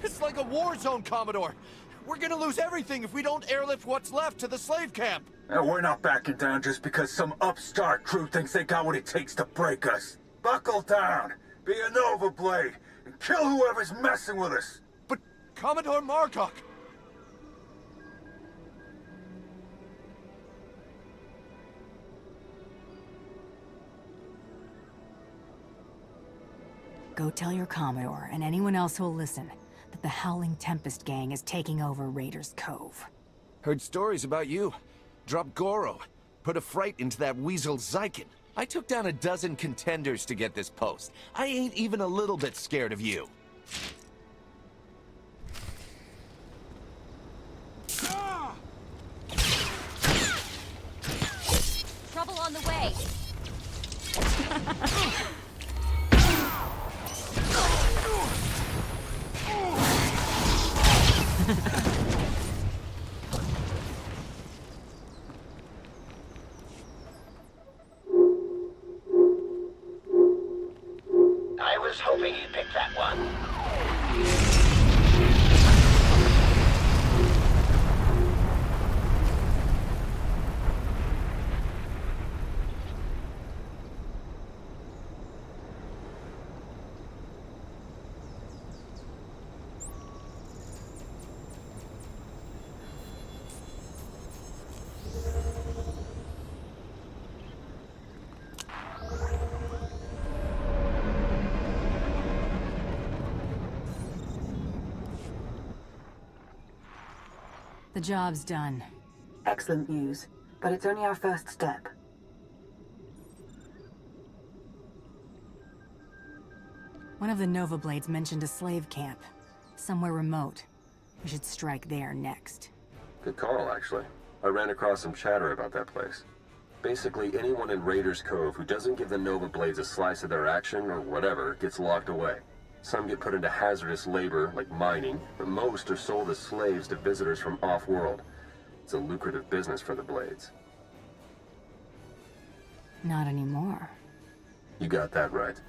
It's like a war zone, Commodore. We're gonna lose everything if we don't airlift what's left to the slave camp.
And we're not backing down just because some upstart crew thinks they got what it takes to break us. Buckle down, be a Nova Blade, and kill whoever's messing with us.
But Commodore Margok...
Go tell your Commodore and anyone else who'll listen that the Howling Tempest gang is taking over Raiders Cove.
Heard stories about you. Dropped Goro. Put a fright into that weasel Zykin. I took down a dozen contenders to get this post. I ain't even a little bit scared of you.
Trouble on the way.
I was hoping you'd pick that one.
The job's done.
Excellent news, but it's only our first step.
One of the Nova Blades mentioned a slave camp. Somewhere remote. We should strike there next.
Good call, actually. I ran across some chatter about that place. Basically, anyone in Raiders Cove who doesn't give the Nova Blades a slice of their action or whatever gets locked away. Some get put into hazardous labor, like mining, but most are sold as slaves to visitors from off-world. It's a lucrative business for the Blades.
Not anymore.
You got that right.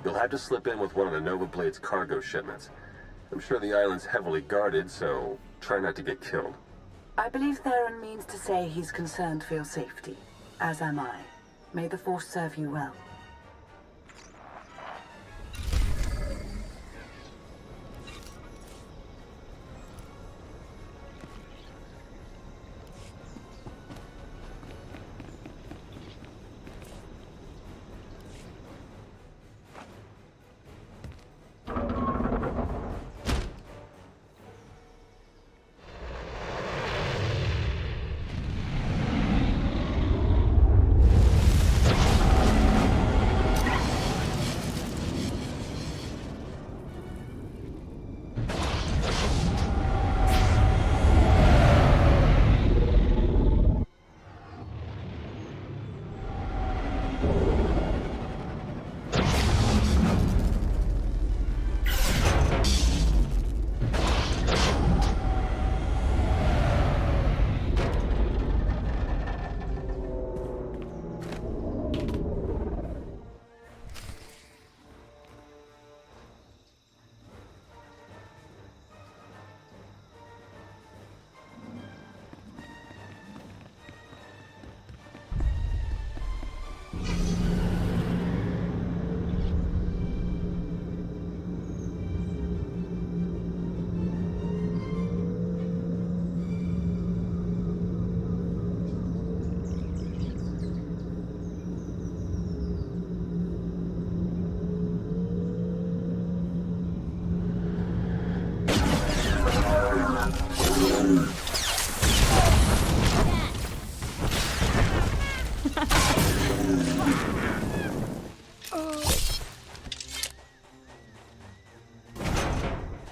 You'll have to slip in with one of the Nova Blades' cargo shipments. I'm sure the island's heavily guarded, so try not to get killed.
I believe Theron means to say he's concerned for your safety, as am I. May the Force serve you well.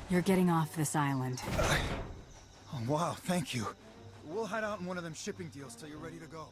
You're getting off this island.
Oh, wow, thank you. We'll hide out in one of them shipping deals till you're ready to go.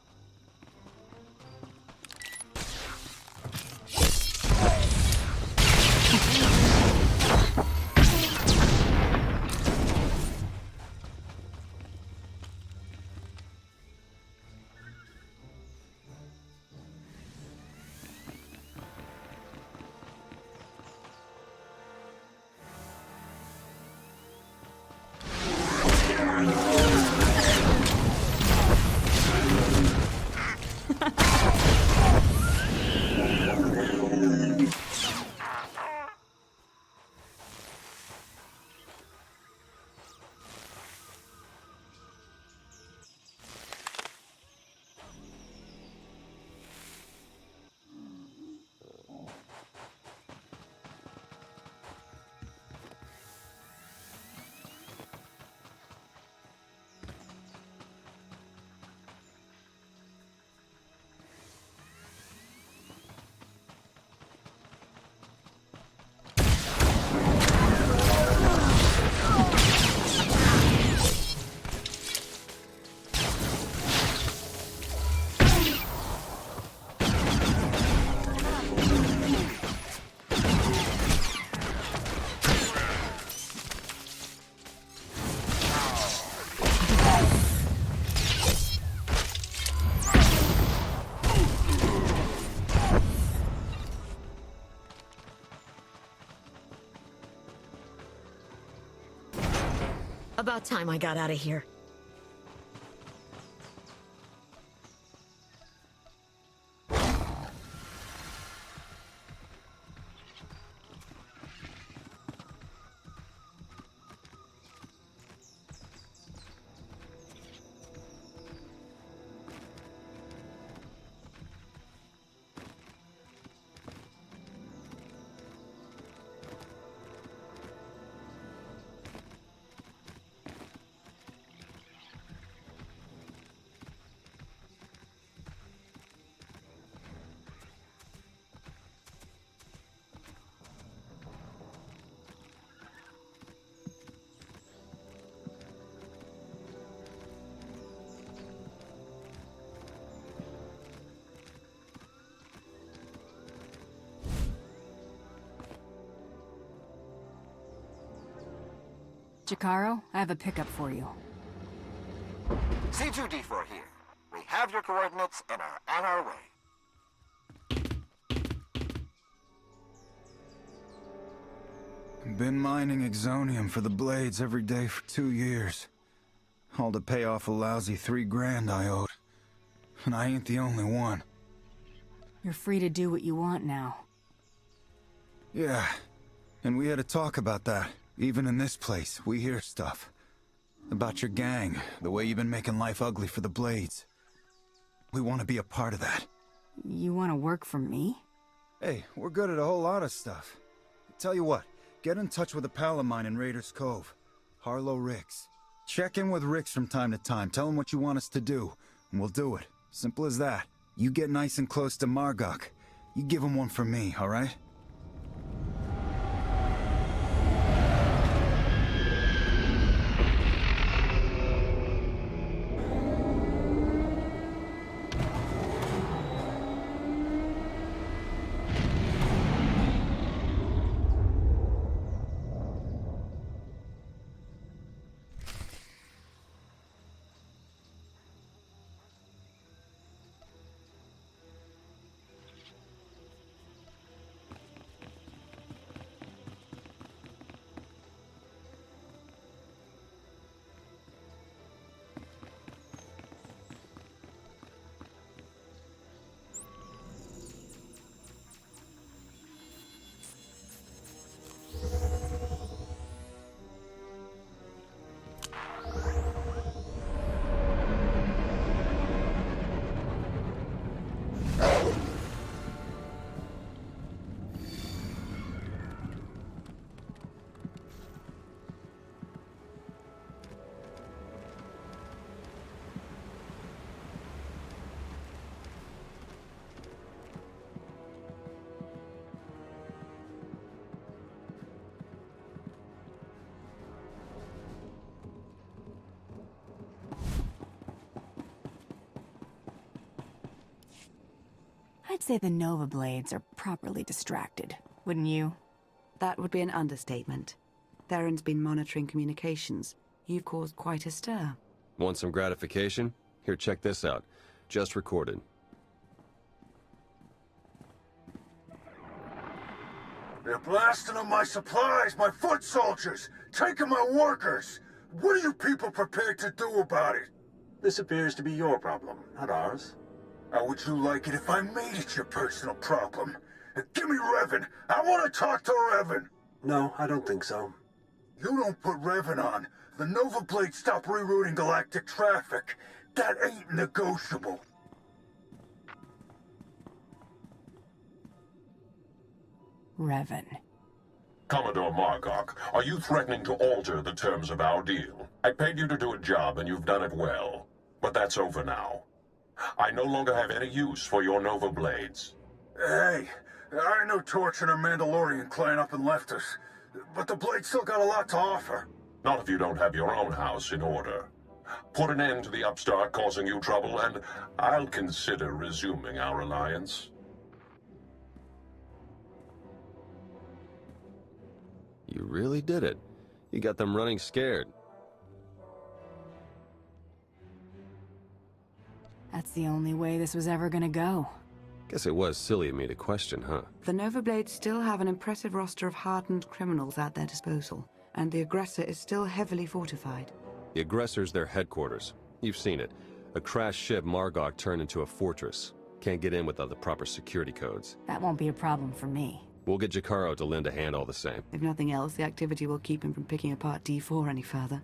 About time I got out of here.
Jakaro, I have a pickup for you.
C2D4 here. We have your coordinates and are on our way.
Been mining exonium for the blades every day for 2 years. All to pay off a lousy $3,000 I owed. And I ain't the only one.
You're free to do what you want now.
Yeah, and we had a talk about that. Even in this place, we hear stuff. About your gang, the way you've been making life ugly for the Blades. We want to be a part of that.
You want to work for me?
Hey, we're good at a whole lot of stuff. Tell you what, get in touch with a pal of mine in Raiders Cove. Harlow Ricks. Check in with Ricks from time to time, tell him what you want us to do, and we'll do it. Simple as that. You get nice and close to Margok. You give him one for me, alright?
I'd say the Nova Blades are properly distracted, wouldn't you?
That would be an understatement. Theron's been monitoring communications. You've caused quite a stir.
Want some gratification? Here, check this out. Just recorded.
They're blasting on my supplies, my foot soldiers, taking my workers. What are you people prepared to do about it?
This appears to be your problem, not ours.
How would you like it if I made it your personal problem? Give me Revan. I want to talk to Revan.
No, I don't think so.
You don't put Revan on. The Nova Blades stop rerouting galactic traffic. That ain't negotiable.
Revan.
Commodore Margok, are you threatening to alter the terms of our deal? I paid you to do a job and you've done it well. But that's over now. I no longer have any use for your Nova Blades.
Hey, I know Torch and her Mandalorian clan up and left us. But the Blades still got a lot to offer.
Not if you don't have your own house in order. Put an end to the upstart causing you trouble, and I'll consider resuming our alliance.
You really did it. You got them running scared.
That's the only way this was ever gonna go.
Guess it was silly of me to question, huh?
The Nova Blades still have an impressive roster of hardened criminals at their disposal, and the aggressor is still heavily fortified.
The aggressor's their headquarters. You've seen it. A crashed ship Margok turned into a fortress. Can't get in without the proper security codes.
That won't be a problem for me.
We'll get Jakaro to lend a hand all the same.
If nothing else, the activity will keep him from picking apart D4 any further.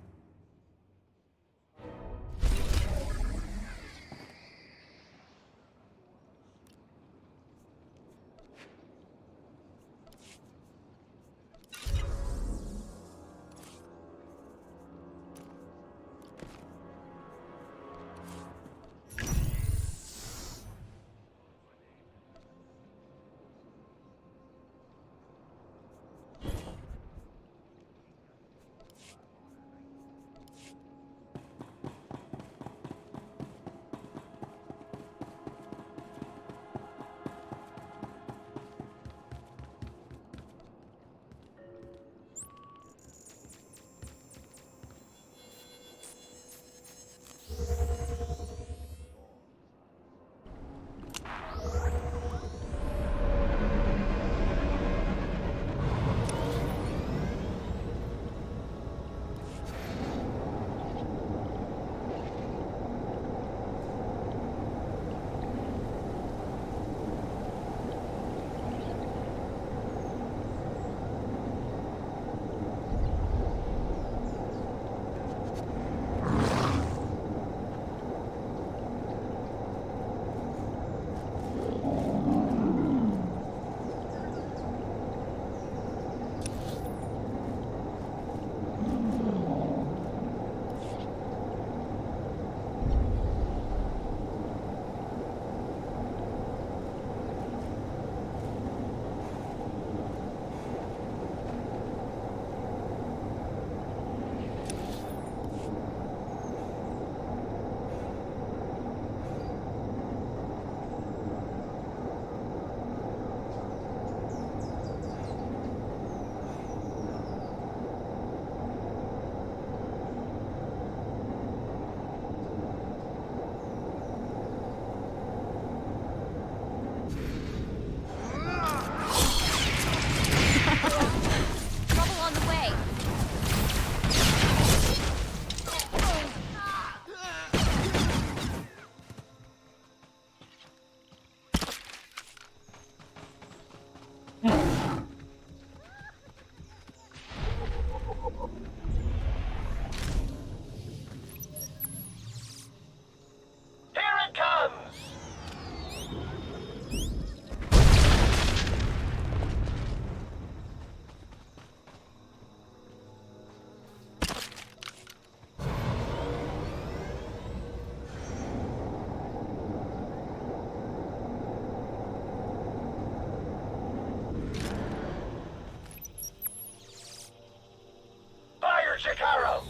Jakaro!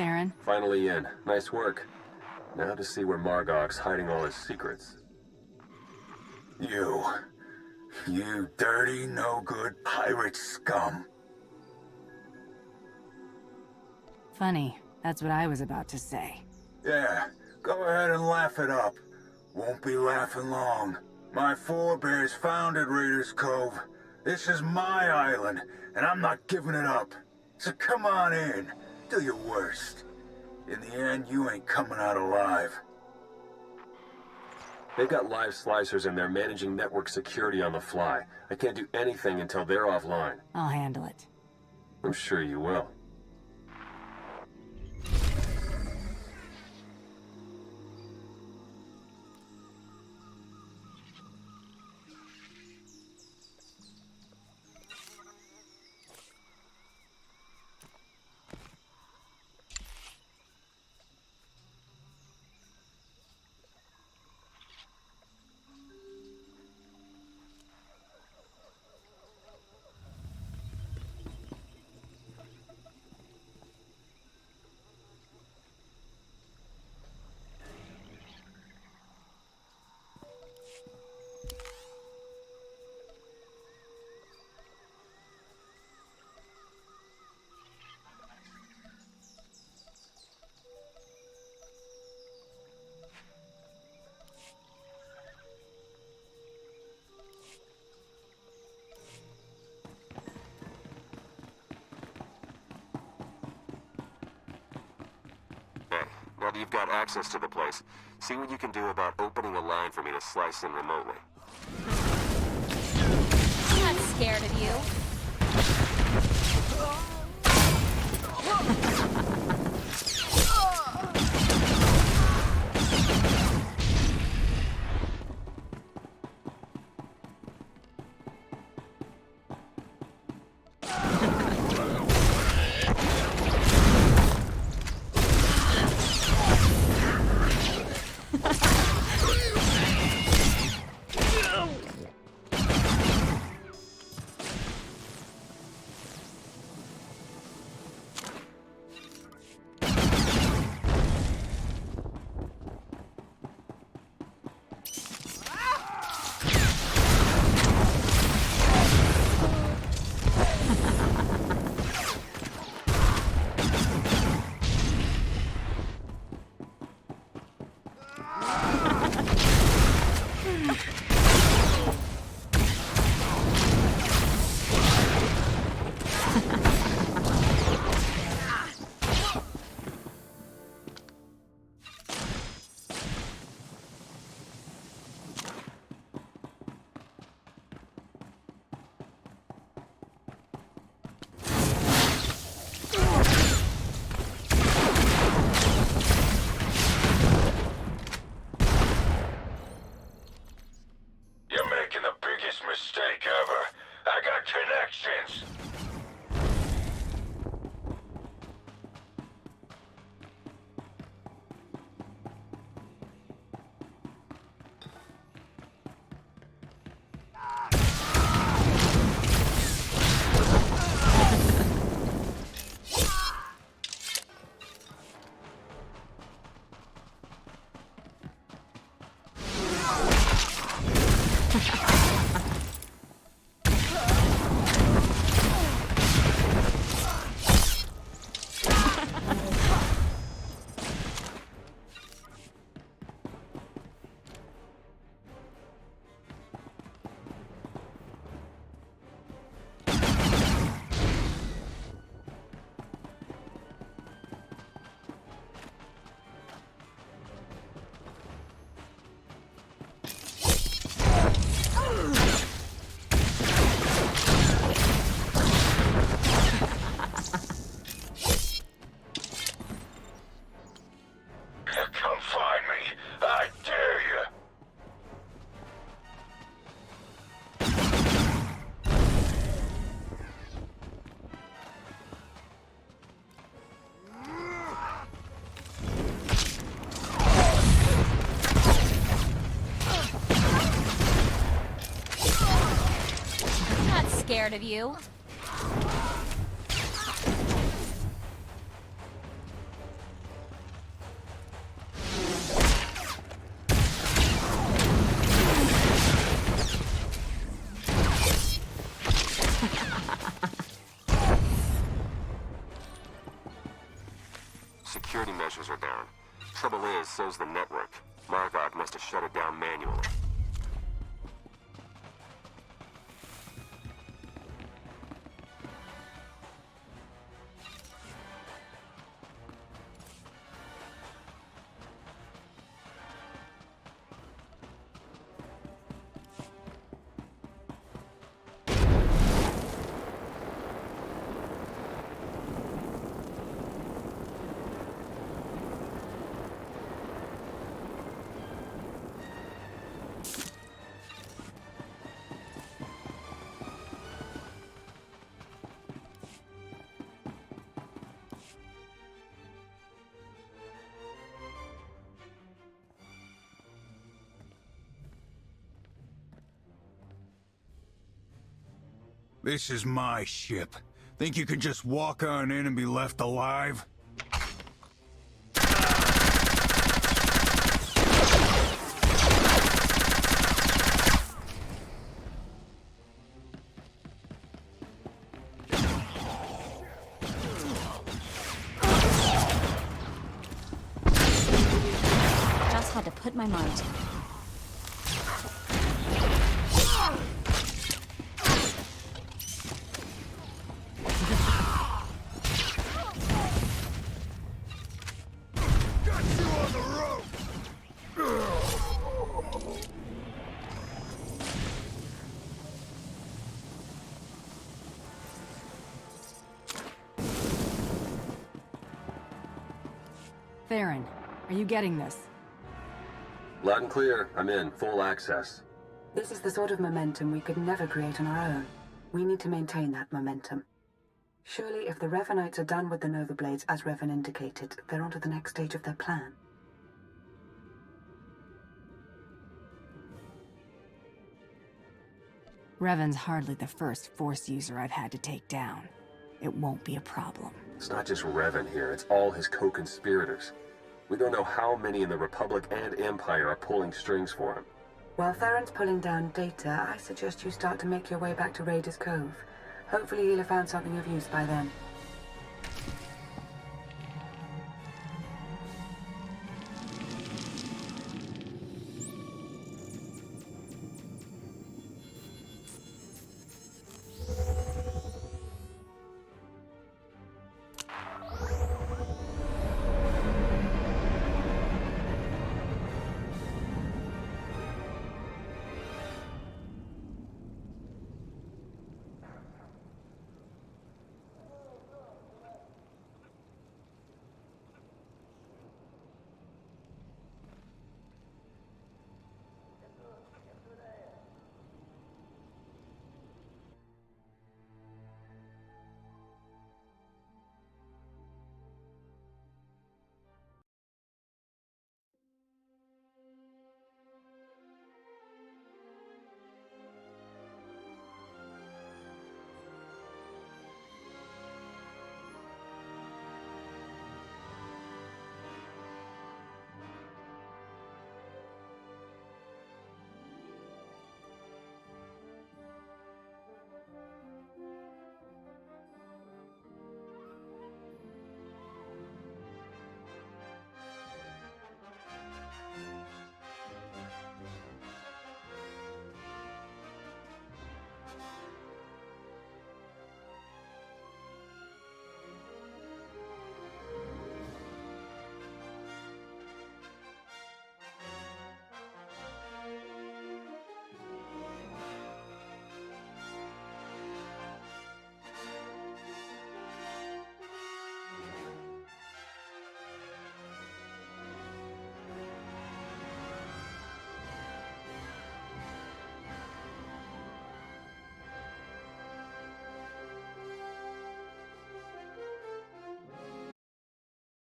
Theron.
Finally in. Nice work. Now to see where Margok's hiding all his secrets.
You dirty, no-good pirate scum.
Funny. That's what I was about to say.
Yeah, go ahead and laugh it up. Won't be laughing long. My forebears founded Raiders Cove. This is my island, and I'm not giving it up. So come on in. Do your worst. In the end, you ain't coming out alive.
They've got live slicers and they're managing network security on the fly. I can't do anything until they're offline.
I'll handle it.
I'm sure you will. Now that you've got access to the place, see what you can do about opening a line for me to slice in remotely.
I'm not scared of you. Scared of you.
Security measures are down. Trouble is, so's the network. Margok must have shut it down manually.
This is my ship. Think you can just walk on in and be left alive?
Just had to put my mind to it.
Theron, are you getting this?
Loud and clear. I'm in. Full access.
This is the sort of momentum we could never create on our own. We need to maintain that momentum. Surely if the Revenites are done with the Nova Blades, as Revan indicated, they're on to the next stage of their plan.
Revan's hardly the first Force user I've had to take down. It won't be a problem.
It's not just Revan here. It's all his co-conspirators. We don't know how many in the Republic and Empire are pulling strings for him.
While Theron's pulling down data, I suggest you start to make your way back to Raiders Cove. Hopefully he'll have found something of use by then.